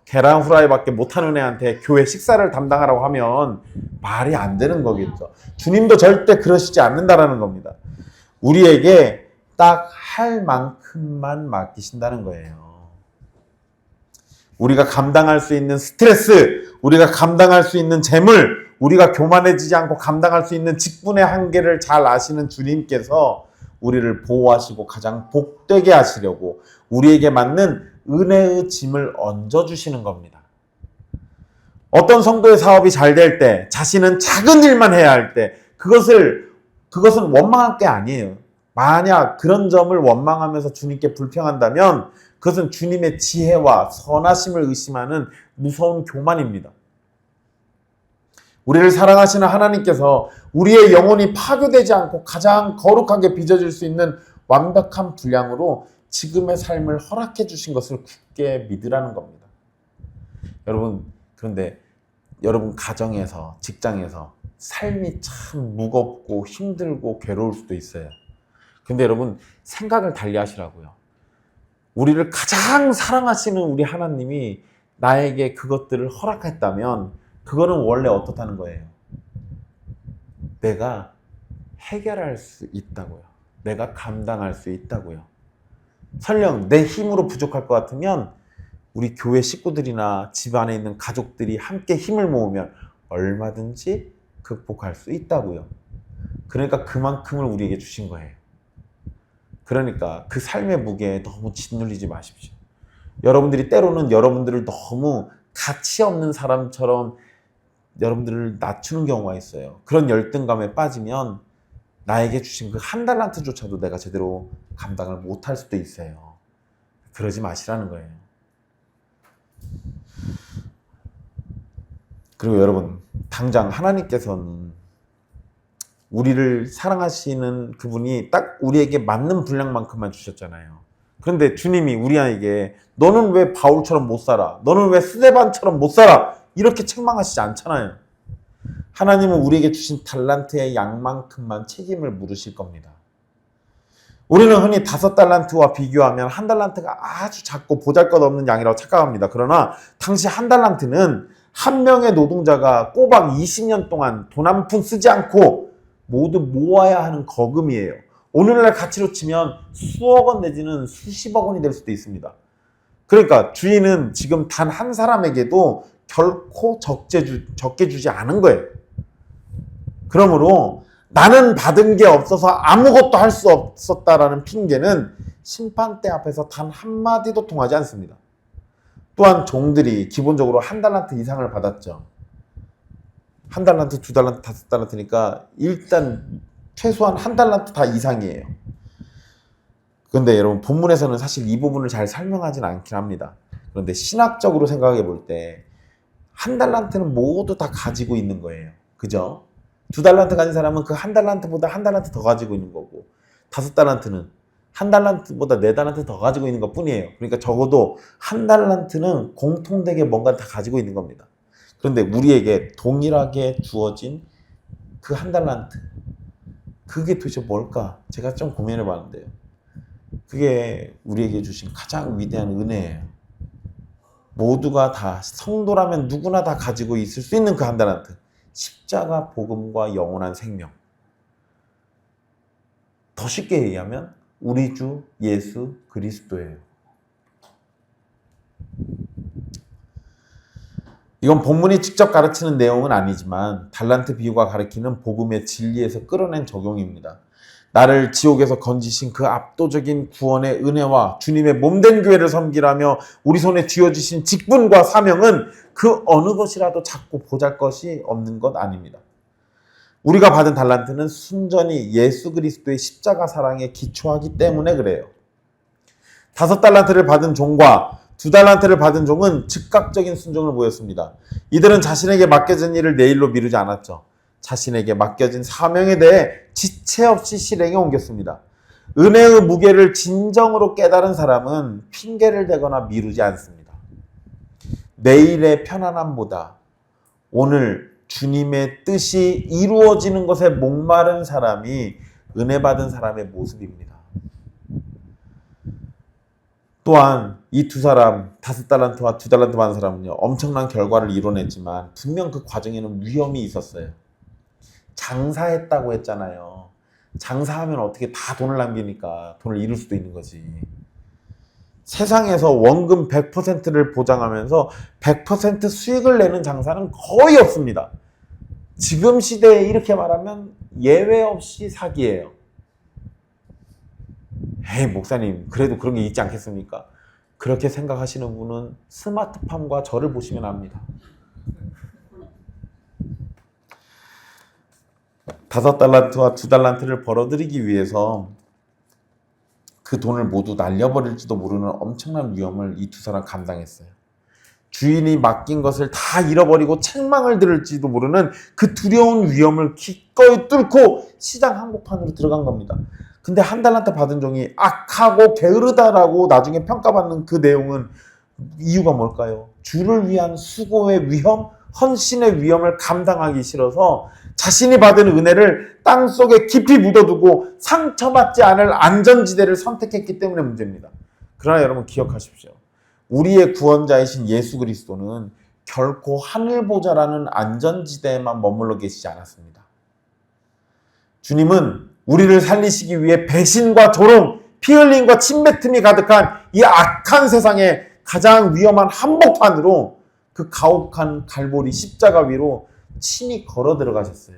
계란 후라이밖에 못하는 애한테 교회 식사를 담당하라고 하면 말이 안 되는 거겠죠. 주님도 절대 그러시지 않는다라는 겁니다. 우리에게 딱 할 만큼만 맡기신다는 거예요. 우리가 감당할 수 있는 스트레스, 우리가 감당할 수 있는 재물, 우리가 교만해지지 않고 감당할 수 있는 직분의 한계를 잘 아시는 주님께서 우리를 보호하시고 가장 복되게 하시려고 우리에게 맞는 은혜의 짐을 얹어주시는 겁니다. 어떤 성도의 사업이 잘 될 때, 자신은 작은 일만 해야 할 때, 그것은 원망할 게 아니에요. 만약 그런 점을 원망하면서 주님께 불평한다면 그것은 주님의 지혜와 선하심을 의심하는 무서운 교만입니다. 우리를 사랑하시는 하나님께서 우리의 영혼이 파괴되지 않고 가장 거룩하게 빚어질 수 있는 완벽한 분량으로 지금의 삶을 허락해 주신 것을 굳게 믿으라는 겁니다. 여러분, 그런데 여러분 가정에서, 직장에서 삶이 참 무겁고 힘들고 괴로울 수도 있어요. 근데 여러분, 생각을 달리 하시라고요. 우리를 가장 사랑하시는 우리 하나님이 나에게 그것들을 허락했다면 그거는 원래 어떻다는 거예요? 내가 해결할 수 있다고요. 내가 감당할 수 있다고요. 설령 내 힘으로 부족할 것 같으면 우리 교회 식구들이나 집안에 있는 가족들이 함께 힘을 모으면 얼마든지 극복할 수 있다고요. 그러니까 그만큼을 우리에게 주신 거예요. 그러니까 그 삶의 무게에 너무 짓눌리지 마십시오. 여러분들이 때로는 여러분들을 너무 가치 없는 사람처럼 여러분들을 낮추는 경우가 있어요. 그런 열등감에 빠지면 나에게 주신 그 1달란트조차도 내가 제대로 감당을 못할 수도 있어요. 그러지 마시라는 거예요. 그리고 여러분, 당장 하나님께서는 우리를 사랑하시는 그분이 딱 우리에게 맞는 분량만큼만 주셨잖아요. 그런데 주님이 우리에게 너는 왜 바울처럼 못 살아? 너는 왜 스데반처럼 못 살아? 이렇게 책망하시지 않잖아요. 하나님은 우리에게 주신 달란트의 양만큼만 책임을 물으실 겁니다. 우리는 흔히 5달란트와 비교하면 1달란트가 아주 작고 보잘것없는 양이라고 착각합니다. 그러나 당시 1달란트는 한 명의 노동자가 꼬박 20년 동안 돈 한 푼 쓰지 않고 모두 모아야 하는 거금이에요. 오늘날 가치로 치면 수억 원 내지는 수십억 원이 될 수도 있습니다. 그러니까 주인은 지금 단 한 사람에게도 결코 적게 주지 않은 거예요. 그러므로 나는 받은 게 없어서 아무것도 할 수 없었다라는 핑계는 심판대 앞에서 단 한마디도 통하지 않습니다. 또한 종들이 기본적으로 1달란트 이상을 받았죠. 1달란트, 2달란트, 5달란트니까 일단 최소한 1달란트 다 이상이에요. 그런데 여러분 본문에서는 사실 이 부분을 잘 설명하진 않긴 합니다. 그런데 신학적으로 생각해 볼 때 1달란트는 모두 다 가지고 있는 거예요. 그죠? 2달란트 가진 사람은 그 1달란트보다 1달란트 더 가지고 있는 거고 5달란트는 1달란트보다 4달란트 더 가지고 있는 것 뿐이에요. 그러니까 적어도 1달란트는 공통되게 뭔가를 다 가지고 있는 겁니다. 그런데 우리에게 동일하게 주어진 그 1달란트, 그게 도대체 뭘까? 제가 좀 고민해 봤는데요. 그게 우리에게 주신 가장 위대한 은혜예요. 모두가 다, 성도라면 누구나 다 가지고 있을 수 있는 그 1달란트. 십자가 복음과 영원한 생명. 더 쉽게 얘기하면 우리 주 예수 그리스도예요. 이건 본문이 직접 가르치는 내용은 아니지만 달란트 비유가 가르치는 복음의 진리에서 끌어낸 적용입니다. 나를 지옥에서 건지신 그 압도적인 구원의 은혜와 주님의 몸된 교회를 섬기라며 우리 손에 쥐어주신 직분과 사명은 그 어느 것이라도 작고 보잘것이 없는 것 아닙니다. 우리가 받은 달란트는 순전히 예수 그리스도의 십자가 사랑에 기초하기 때문에 그래요. 5달란트를 받은 종과 2달란트를 받은 종은 즉각적인 순종을 보였습니다. 이들은 자신에게 맡겨진 일을 내일로 미루지 않았죠. 자신에게 맡겨진 사명에 대해 지체 없이 실행에 옮겼습니다. 은혜의 무게를 진정으로 깨달은 사람은 핑계를 대거나 미루지 않습니다. 내일의 편안함보다 오늘 주님의 뜻이 이루어지는 것에 목마른 사람이 은혜 받은 사람의 모습입니다. 또한 이 두 사람, 5달란트와 2달란트 받은 사람은요, 엄청난 결과를 이뤄냈지만 분명 그 과정에는 위험이 있었어요. 장사했다고 했잖아요. 장사하면 어떻게 다 돈을 남기니까 돈을 잃을 수도 있는 거지. 세상에서 원금 100%를 보장하면서 100% 수익을 내는 장사는 거의 없습니다. 지금 시대에 이렇게 말하면 예외 없이 사기예요. 에이, 목사님, 그래도 그런 게 있지 않겠습니까? 그렇게 생각하시는 분은 스마트팜과 저를 보시면 압니다. 5달란트와 2달란트를 벌어들이기 위해서 그 돈을 모두 날려버릴지도 모르는 엄청난 위험을 이 두 사람 감당했어요. 주인이 맡긴 것을 다 잃어버리고 책망을 들을지도 모르는 그 두려운 위험을 기꺼이 뚫고 시장 한복판으로 들어간 겁니다. 근데 1달란트 받은 종이 악하고 게으르다라고 나중에 평가받는 그 내용은 이유가 뭘까요? 주를 위한 수고의 위험, 헌신의 위험을 감당하기 싫어서 자신이 받은 은혜를 땅속에 깊이 묻어두고 상처받지 않을 안전지대를 선택했기 때문에 문제입니다. 그러나 여러분 기억하십시오. 우리의 구원자이신 예수 그리스도는 결코 하늘보좌라는 안전지대에만 머물러 계시지 않았습니다. 주님은 우리를 살리시기 위해 배신과 조롱, 피 흘림과 침뱉음이 가득한 이 악한 세상에 가장 위험한 한복판으로 그 가혹한 갈보리 십자가 위로 친히 걸어 들어가셨어요.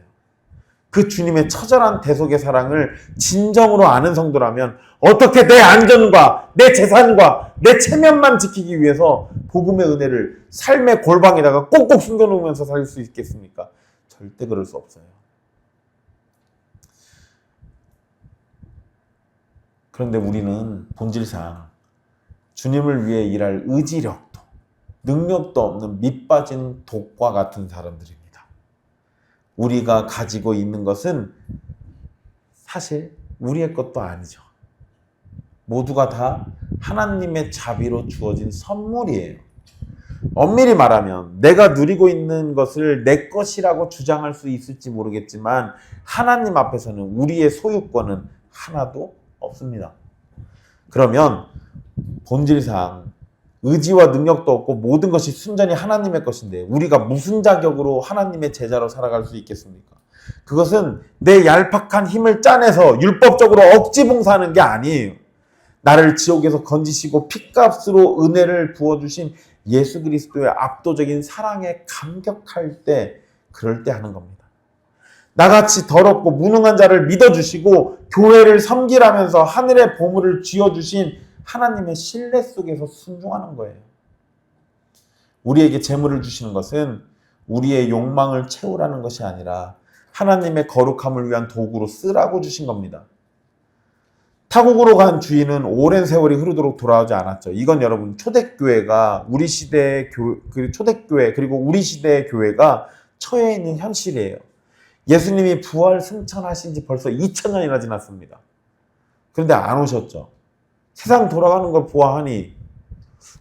그 주님의 처절한 대속의 사랑을 진정으로 아는 성도라면 어떻게 내 안전과 내 재산과 내 체면만 지키기 위해서 복음의 은혜를 삶의 골방에다가 꼭꼭 숨겨놓으면서 살 수 있겠습니까? 절대 그럴 수 없어요. 그런데 우리는 본질상 주님을 위해 일할 의지력도 능력도 없는 밑빠진 독과 같은 사람들입니다. 우리가 가지고 있는 것은 사실 우리의 것도 아니죠. 모두가 다 하나님의 자비로 주어진 선물이에요. 엄밀히 말하면 내가 누리고 있는 것을 내 것이라고 주장할 수 있을지 모르겠지만 하나님 앞에서는 우리의 소유권은 하나도 없습니다. 그러면 본질상 의지와 능력도 없고 모든 것이 순전히 하나님의 것인데 우리가 무슨 자격으로 하나님의 제자로 살아갈 수 있겠습니까? 그것은 내 얄팍한 힘을 짜내서 율법적으로 억지 봉사하는 게 아니에요. 나를 지옥에서 건지시고 핏값으로 은혜를 부어주신 예수 그리스도의 압도적인 사랑에 감격할 때, 그럴 때 하는 겁니다. 나같이 더럽고 무능한 자를 믿어주시고 교회를 섬기라면서 하늘의 보물을 쥐어주신 하나님의 신뢰 속에서 순종하는 거예요. 우리에게 재물을 주시는 것은 우리의 욕망을 채우라는 것이 아니라 하나님의 거룩함을 위한 도구로 쓰라고 주신 겁니다. 타국으로 간 주인은 오랜 세월이 흐르도록 돌아오지 않았죠. 이건 여러분 초대교회가 우리 시대의 초대교회 그리고 우리 시대의 교회가 처해 있는 현실이에요. 예수님이 부활 승천하신 지 벌써 2000년이나 지났습니다. 그런데 안 오셨죠. 세상 돌아가는 걸 보아하니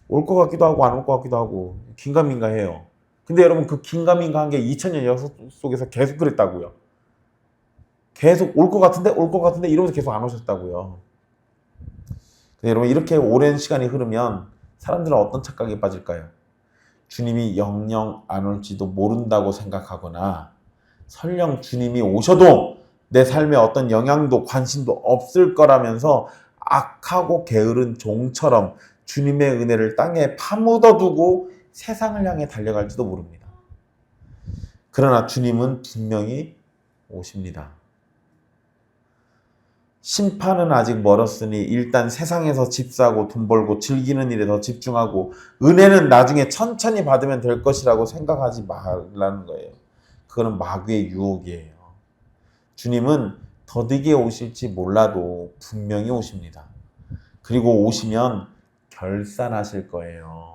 올 것 같기도 하고 안 올 것 같기도 하고 긴가민가해요. 근데 여러분 그 긴가민가한 게 2000년 역사 속에서 계속 그랬다고요. 계속 올 것 같은데 이러면서 계속 안 오셨다고요. 여러분 이렇게 오랜 시간이 흐르면 사람들은 어떤 착각에 빠질까요? 주님이 영영 안 올지도 모른다고 생각하거나 설령 주님이 오셔도 내 삶에 어떤 영향도 관심도 없을 거라면서 악하고 게으른 종처럼 주님의 은혜를 땅에 파묻어두고 세상을 향해 달려갈지도 모릅니다. 그러나 주님은 분명히 오십니다. 심판은 아직 멀었으니 일단 세상에서 집 사고 돈 벌고 즐기는 일에 더 집중하고 은혜는 나중에 천천히 받으면 될 것이라고 생각하지 말라는 거예요. 그거는 마귀의 유혹이에요. 주님은 더디게 오실지 몰라도 분명히 오십니다. 그리고 오시면 결산하실 거예요.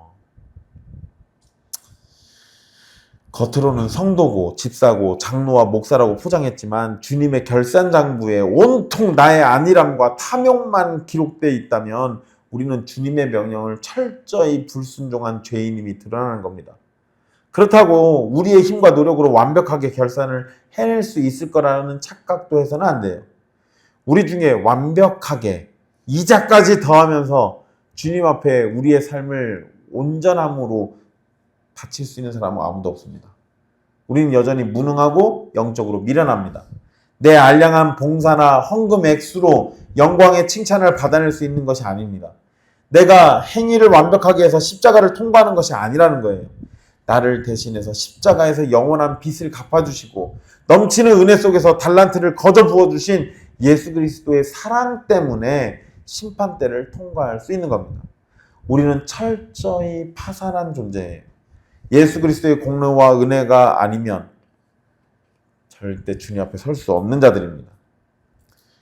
겉으로는 성도고 집사고 장로와 목사라고 포장했지만 주님의 결산장부에 온통 나의 안일함과 탐욕만 기록되어 있다면 우리는 주님의 명령을 철저히 불순종한 죄인임이 드러나는 겁니다. 그렇다고 우리의 힘과 노력으로 완벽하게 결산을 해낼 수 있을 거라는 착각도 해서는 안 돼요. 우리 중에 완벽하게 이자까지 더하면서 주님 앞에 우리의 삶을 온전함으로 바칠 수 있는 사람은 아무도 없습니다. 우리는 여전히 무능하고 영적으로 미련합니다. 내 알량한 봉사나 헌금 액수로 영광의 칭찬을 받아낼 수 있는 것이 아닙니다. 내가 행위를 완벽하게 해서 십자가를 통과하는 것이 아니라는 거예요. 나를 대신해서 십자가에서 영원한 빚을 갚아주시고 넘치는 은혜 속에서 달란트를 거저 부어주신 예수 그리스도의 사랑 때문에 심판대를 통과할 수 있는 겁니다. 우리는 철저히 파산한 존재예요. 예수 그리스도의 공로와 은혜가 아니면 절대 주님 앞에 설 수 없는 자들입니다.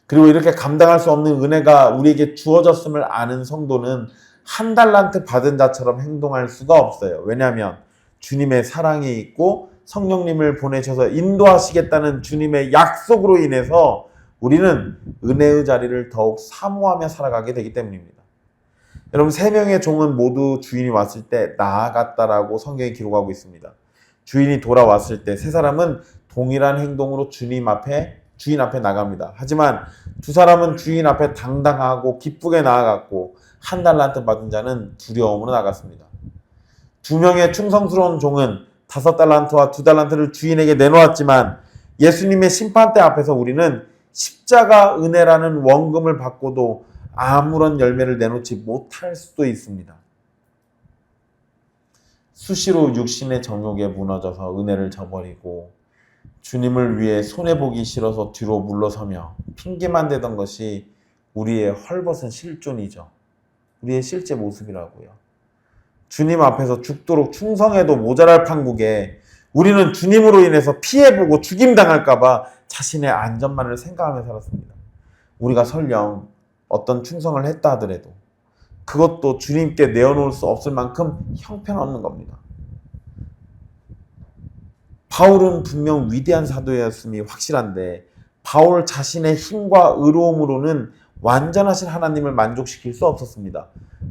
그리고 이렇게 감당할 수 없는 은혜가 우리에게 주어졌음을 아는 성도는 한 달란트 받은 자처럼 행동할 수가 없어요. 왜냐하면 주님의 사랑이 있고 성령님을 보내셔서 인도하시겠다는 주님의 약속으로 인해서 우리는 은혜의 자리를 더욱 사모하며 살아가게 되기 때문입니다. 여러분 3명의 종은 모두 주인이 왔을 때 나아갔다라고 성경이 기록하고 있습니다. 주인이 돌아왔을 때 3사람은 동일한 행동으로 주인 앞에 나갑니다. 하지만 2사람은 주인 앞에 당당하고 기쁘게 나아갔고 한 달란트 받은 자는 두려움으로 나갔습니다. 2명의 충성스러운 종은 5달란트와 2달란트를 주인에게 내놓았지만 예수님의 심판대 앞에서 우리는 십자가 은혜라는 원금을 받고도 아무런 열매를 내놓지 못할 수도 있습니다. 수시로 육신의 정욕에 무너져서 은혜를 저버리고 주님을 위해 손해보기 싫어서 뒤로 물러서며 핑계만 대던 것이 우리의 헐벗은 실존이죠. 우리의 실제 모습이라고요. 주님 앞에서 죽도록 충성해도 모자랄 판국에 우리는 주님으로 인해서 피해보고 죽임당할까봐 자신의 안전만을 생각하며 살았습니다. 우리가 설령 어떤 충성을 했다 하더라도 그것도 주님께 내어놓을 수 없을 만큼 형편없는 겁니다. 바울은 분명 위대한 사도였음이 확실한데 바울 자신의 힘과 의로움으로는 완전하신 하나님을 만족시킬 수 없었습니다.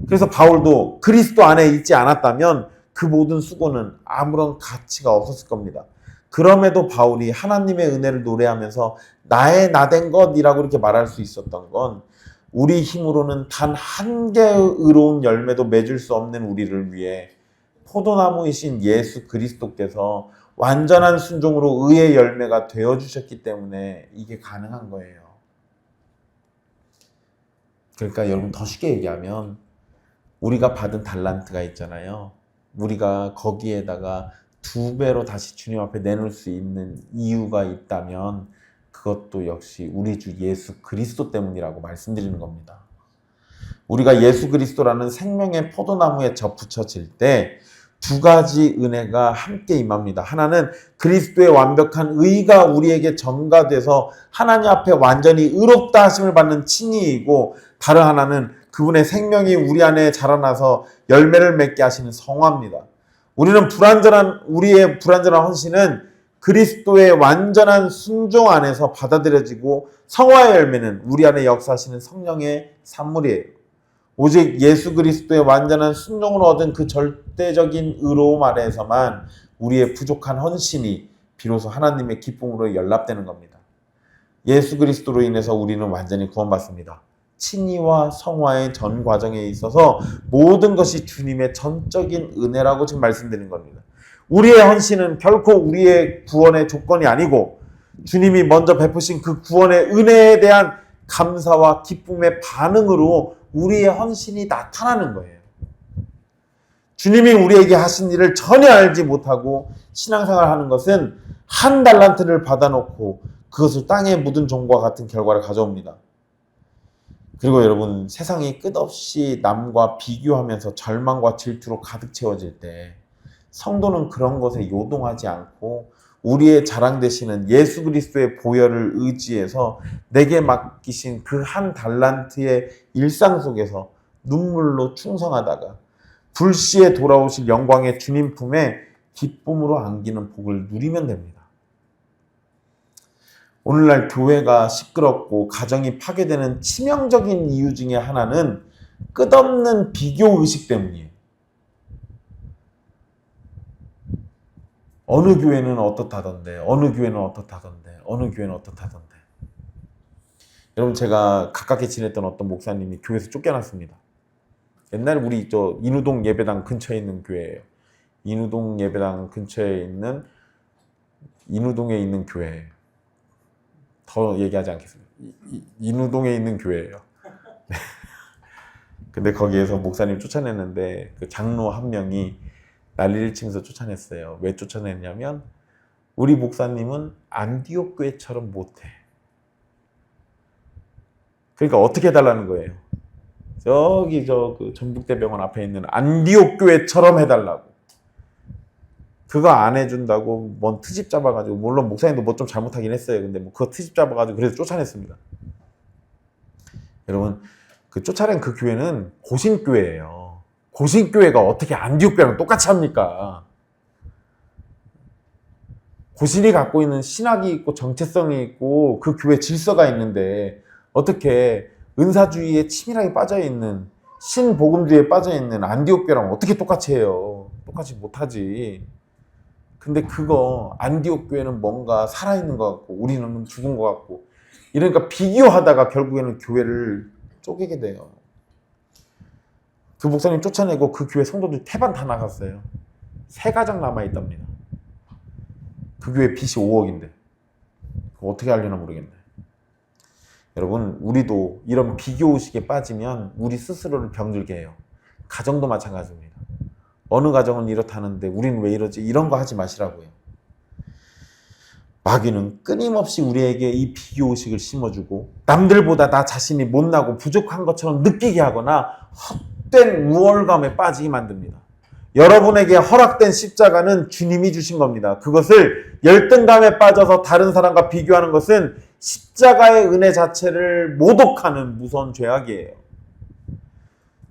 그래서 바울도 그리스도 안에 있지 않았다면 그 모든 수고는 아무런 가치가 없었을 겁니다. 그럼에도 바울이 하나님의 은혜를 노래하면서 나의 나된 것이라고 이렇게 말할 수 있었던 건 우리 힘으로는 단 한 개의 의로운 열매도 맺을 수 없는 우리를 위해 포도나무이신 예수 그리스도께서 완전한 순종으로 의의 열매가 되어주셨기 때문에 이게 가능한 거예요. 그러니까 여러분 더 쉽게 얘기하면 우리가 받은 달란트가 있잖아요. 우리가 거기에다가 2배로 다시 주님 앞에 내놓을 수 있는 이유가 있다면 그것도 역시 우리 주 예수 그리스도 때문이라고 말씀드리는 겁니다. 우리가 예수 그리스도라는 생명의 포도나무에 접붙여질 때 2가지 은혜가 함께 임합니다. 하나는 그리스도의 완벽한 의가 우리에게 전가돼서 하나님 앞에 완전히 의롭다 하심을 받는 칭의이고, 다른 하나는 그분의 생명이 우리 안에 자라나서 열매를 맺게 하시는 성화입니다. 우리의 불완전한 헌신은 그리스도의 완전한 순종 안에서 받아들여지고, 성화의 열매는 우리 안에 역사하시는 성령의 산물이에요. 오직 예수 그리스도의 완전한 순종으로 얻은 그 절대적인 의로움 아래에서만 우리의 부족한 헌신이 비로소 하나님의 기쁨으로 연락되는 겁니다. 예수 그리스도로 인해서 우리는 완전히 구원받습니다. 칭의와 성화의 전 과정에 있어서 모든 것이 주님의 전적인 은혜라고 지금 말씀드리는 겁니다. 우리의 헌신은 결코 우리의 구원의 조건이 아니고 주님이 먼저 베푸신 그 구원의 은혜에 대한 감사와 기쁨의 반응으로 우리의 헌신이 나타나는 거예요. 주님이 우리에게 하신 일을 전혀 알지 못하고 신앙생활을 하는 것은 한 달란트를 받아놓고 그것을 땅에 묻은 종과 같은 결과를 가져옵니다. 그리고 여러분, 세상이 끝없이 남과 비교하면서 절망과 질투로 가득 채워질 때 성도는 그런 것에 요동하지 않고 우리의 자랑 되시는 예수 그리스도의 보혈을 의지해서 내게 맡기신 그 한 달란트의 일상 속에서 눈물로 충성하다가 불시에 돌아오실 영광의 주님 품에 기쁨으로 안기는 복을 누리면 됩니다. 오늘날 교회가 시끄럽고 가정이 파괴되는 치명적인 이유 중에 하나는 끝없는 비교의식 때문이에요. 어느 교회는 어떻다던데, 어느 교회는 어떻다던데, 어느 교회는 어떻다던데. 여러분, 제가 가깝게 지냈던 어떤 목사님이 교회에서 쫓겨났습니다. 옛날에 우리 인우동 예배당 근처에 있는 교회예요. 인우동 예배당 근처에 있는 인우동에 있는 교회예요. 더 얘기하지 않겠습니다. 인우동에 있는 교회예요. 근데 거기에서 목사님 쫓아냈는데 그 장로 한 명이 난리를 치면서 쫓아냈어요. 왜 쫓아냈냐면 우리 목사님은 안디옥 교회처럼 못해. 그러니까 어떻게 해달라는 거예요? 저기 그 전북대병원 앞에 있는 안디옥 교회처럼 해달라고. 그거 안 해준다고 뭔 트집 잡아가지고, 물론 목사님도 뭐 좀 잘못하긴 했어요. 근데 뭐 그거 트집 잡아가지고 그래서 쫓아냈습니다. 여러분, 그 쫓아낸 그 교회는 고신교회예요. 고신교회가 어떻게 안디옥 교회랑 똑같이 합니까? 고신이 갖고 있는 신학이 있고 정체성이 있고 그 교회 질서가 있는데 어떻게 은사주의에 치밀하게 빠져있는 신복음주의에 빠져있는 안디옥 교회랑 어떻게 똑같이 해요? 똑같이 못하지. 근데 그거 안디옥 교회는 뭔가 살아있는 것 같고 우리는 죽은 것 같고 이러니까 비교하다가 결국에는 교회를 쪼개게 돼요. 그 목사님 쫓아내고 그 교회 성도들 태반 다 나갔어요. 3가정 남아있답니다. 그 교회 빚이 5억인데 그거 어떻게 하려나 모르겠네. 여러분, 우리도 이런 비교의식에 빠지면 우리 스스로를 병들게 해요. 가정도 마찬가지입니다. 어느 가정은 이렇다는데 우리는 왜 이러지? 이런 거 하지 마시라고요. 마귀는 끊임없이 우리에게 이 비교의식을 심어주고 남들보다 나 자신이 못나고 부족한 것처럼 느끼게 하거나 헛된 우월감에 빠지게 만듭니다. 여러분에게 허락된 십자가는 주님이 주신 겁니다. 그것을 열등감에 빠져서 다른 사람과 비교하는 것은 십자가의 은혜 자체를 모독하는 무서운 죄악이에요.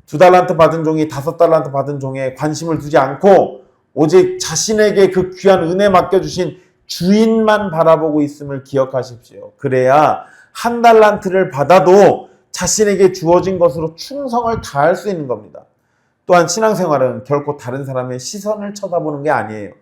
2달란트 받은 종이 5달란트 받은 종에 관심을 두지 않고 오직 자신에게 그 귀한 은혜 맡겨주신 주인만 바라보고 있음을 기억하십시오. 그래야 1달란트를 받아도 자신에게 주어진 것으로 충성을 다할 수 있는 겁니다. 또한 신앙생활은 결코 다른 사람의 시선을 쳐다보는 게 아니에요.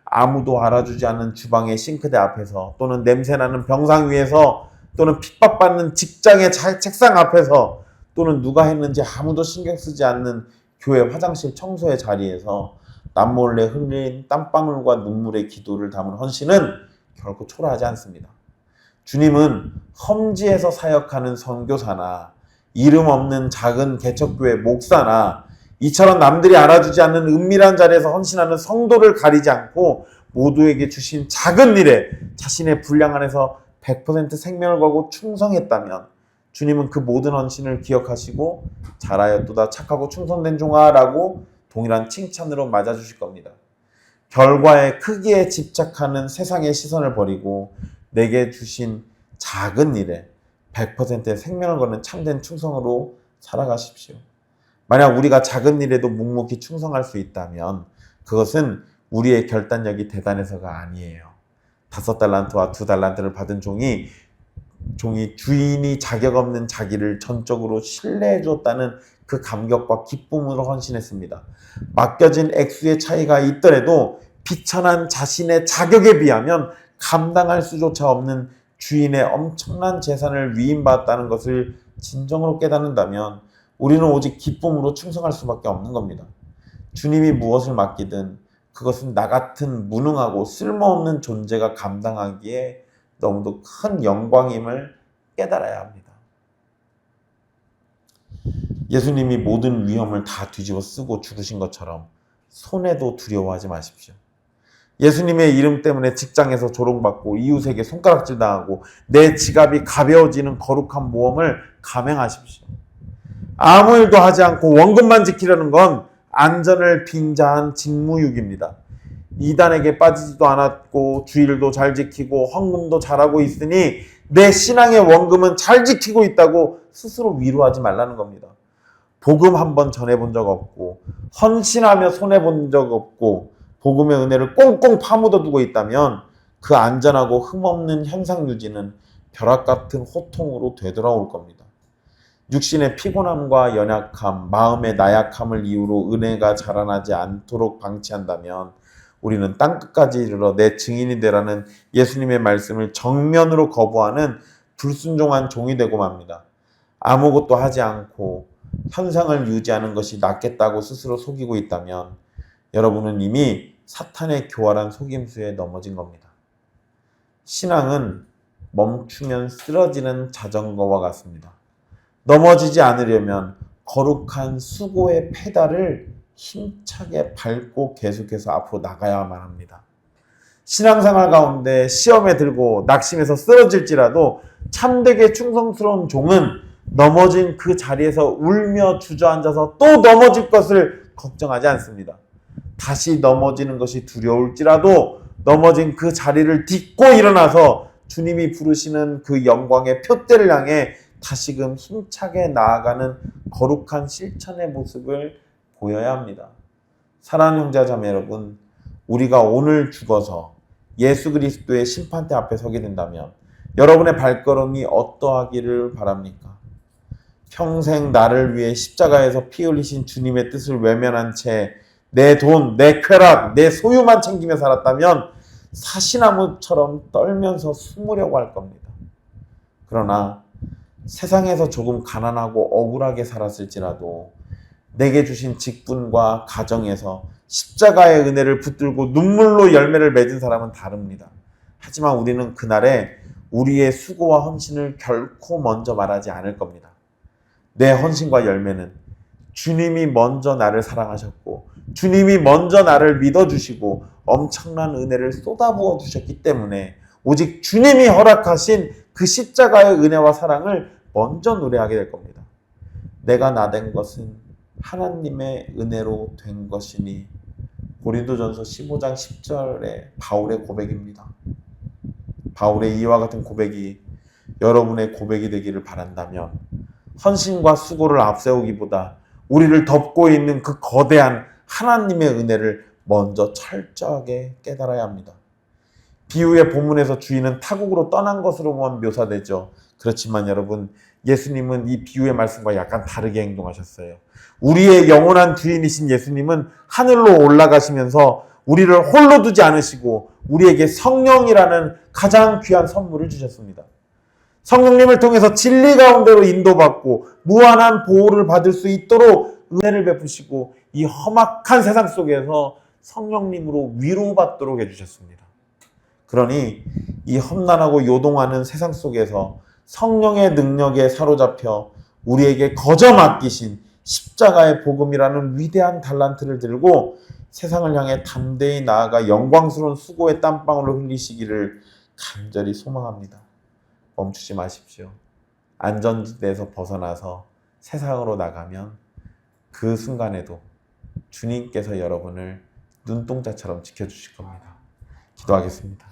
아무도 알아주지 않는 주방의 싱크대 앞에서 또는 냄새나는 병상 위에서 또는 핍박받는 직장의 책상 앞에서 또는 누가 했는지 아무도 신경 쓰지 않는 교회 화장실 청소의 자리에서 남몰래 흘린 땀방울과 눈물의 기도를 담은 헌신은 결코 초라하지 않습니다. 주님은 험지에서 사역하는 선교사나 이름 없는 작은 개척교회 목사나 이처럼 남들이 알아주지 않는 은밀한 자리에서 헌신하는 성도를 가리지 않고 모두에게 주신 작은 일에 자신의 분량 안에서 100% 생명을 걸고 충성했다면 주님은 그 모든 헌신을 기억하시고 잘하였도다 착하고 충성된 종아 라고 동일한 칭찬으로 맞아주실 겁니다. 결과의 크기에 집착하는 세상의 시선을 버리고 내게 주신 작은 일에 100%의 생명을 거는 참된 충성으로 살아가십시오. 만약 우리가 작은 일에도 묵묵히 충성할 수 있다면 그것은 우리의 결단력이 대단해서가 아니에요. 5달란트와 2달란트를 받은 종이 주인이 자격 없는 자기를 전적으로 신뢰해 주었다는 그 감격과 기쁨으로 헌신했습니다. 맡겨진 액수의 차이가 있더라도 비천한 자신의 자격에 비하면 감당할 수조차 없는 주인의 엄청난 재산을 위임받았다는 것을 진정으로 깨닫는다면 우리는 오직 기쁨으로 충성할 수밖에 없는 겁니다. 주님이 무엇을 맡기든 그것은 나 같은 무능하고 쓸모없는 존재가 감당하기에 너무도 큰 영광임을 깨달아야 합니다. 예수님이 모든 위험을 다 뒤집어 쓰고 죽으신 것처럼 손해도 두려워하지 마십시오. 예수님의 이름 때문에 직장에서 조롱받고 이웃에게 손가락질 당하고 내 지갑이 가벼워지는 거룩한 모험을 감행하십시오. 아무 일도 하지 않고 원금만 지키려는 건 안전을 빙자한 직무유기입니다. 이단에게 빠지지도 않았고 주일도 잘 지키고 헌금도 잘하고 있으니 내 신앙의 원금은 잘 지키고 있다고 스스로 위로하지 말라는 겁니다. 복음 한번 전해본 적 없고 헌신하며 손해본 적 없고 복음의 은혜를 꽁꽁 파묻어 두고 있다면 그 안전하고 흠없는 현상 유지는 벼락 같은 호통으로 되돌아올 겁니다. 육신의 피곤함과 연약함, 마음의 나약함을 이유로 은혜가 자라나지 않도록 방치한다면 우리는 땅끝까지 이르러 내 증인이 되라는 예수님의 말씀을 정면으로 거부하는 불순종한 종이 되고 맙니다. 아무것도 하지 않고 현상을 유지하는 것이 낫겠다고 스스로 속이고 있다면 여러분은 이미 사탄의 교활한 속임수에 넘어진 겁니다. 신앙은 멈추면 쓰러지는 자전거와 같습니다. 넘어지지 않으려면 거룩한 수고의 페달을 힘차게 밟고 계속해서 앞으로 나가야만 합니다. 신앙생활 가운데 시험에 들고 낙심해서 쓰러질지라도 참되게 충성스러운 종은 넘어진 그 자리에서 울며 주저앉아서 또 넘어질 것을 걱정하지 않습니다. 다시 넘어지는 것이 두려울지라도 넘어진 그 자리를 딛고 일어나서 주님이 부르시는 그 영광의 표대를 향해 다시금 힘차게 나아가는 거룩한 실천의 모습을 보여야 합니다. 사랑하는 형제자매 여러분, 우리가 오늘 죽어서 예수 그리스도의 심판대 앞에 서게 된다면 여러분의 발걸음이 어떠하기를 바랍니까? 평생 나를 위해 십자가에서 피 흘리신 주님의 뜻을 외면한 채 내 돈, 내 쾌락, 내 소유만 챙기며 살았다면 사시나무처럼 떨면서 숨으려고 할 겁니다. 그러나 세상에서 조금 가난하고 억울하게 살았을지라도 내게 주신 직분과 가정에서 십자가의 은혜를 붙들고 눈물로 열매를 맺은 사람은 다릅니다. 하지만 우리는 그날에 우리의 수고와 헌신을 결코 먼저 말하지 않을 겁니다. 내 헌신과 열매는 주님이 먼저 나를 사랑하셨고 주님이 먼저 나를 믿어주시고 엄청난 은혜를 쏟아부어 주셨기 때문에 오직 주님이 허락하신 그 십자가의 은혜와 사랑을 먼저 노래하게 될 겁니다. 내가 나된 것은 하나님의 은혜로 된 것이니 고린도전서 15장 10절의 바울의 고백입니다. 바울의 이와 같은 고백이 여러분의 고백이 되기를 바란다면 헌신과 수고를 앞세우기보다 우리를 덮고 있는 그 거대한 하나님의 은혜를 먼저 철저하게 깨달아야 합니다. 비유의 본문에서 주인은 타국으로 떠난 것으로만 묘사되죠. 그렇지만 여러분, 예수님은 이 비유의 말씀과 약간 다르게 행동하셨어요. 우리의 영원한 주인이신 예수님은 하늘로 올라가시면서 우리를 홀로 두지 않으시고 우리에게 성령이라는 가장 귀한 선물을 주셨습니다. 성령님을 통해서 진리 가운데로 인도받고 무한한 보호를 받을 수 있도록 은혜를 베푸시고 이 험악한 세상 속에서 성령님으로 위로받도록 해주셨습니다. 그러니 이 험난하고 요동하는 세상 속에서 성령의 능력에 사로잡혀 우리에게 거저 맡기신 십자가의 복음이라는 위대한 달란트를 들고 세상을 향해 담대히 나아가 영광스러운 수고의 땀방울을 흘리시기를 간절히 소망합니다. 멈추지 마십시오. 안전지대에서 벗어나서 세상으로 나가면 그 순간에도 주님께서 여러분을 눈동자처럼 지켜주실 겁니다. 기도하겠습니다.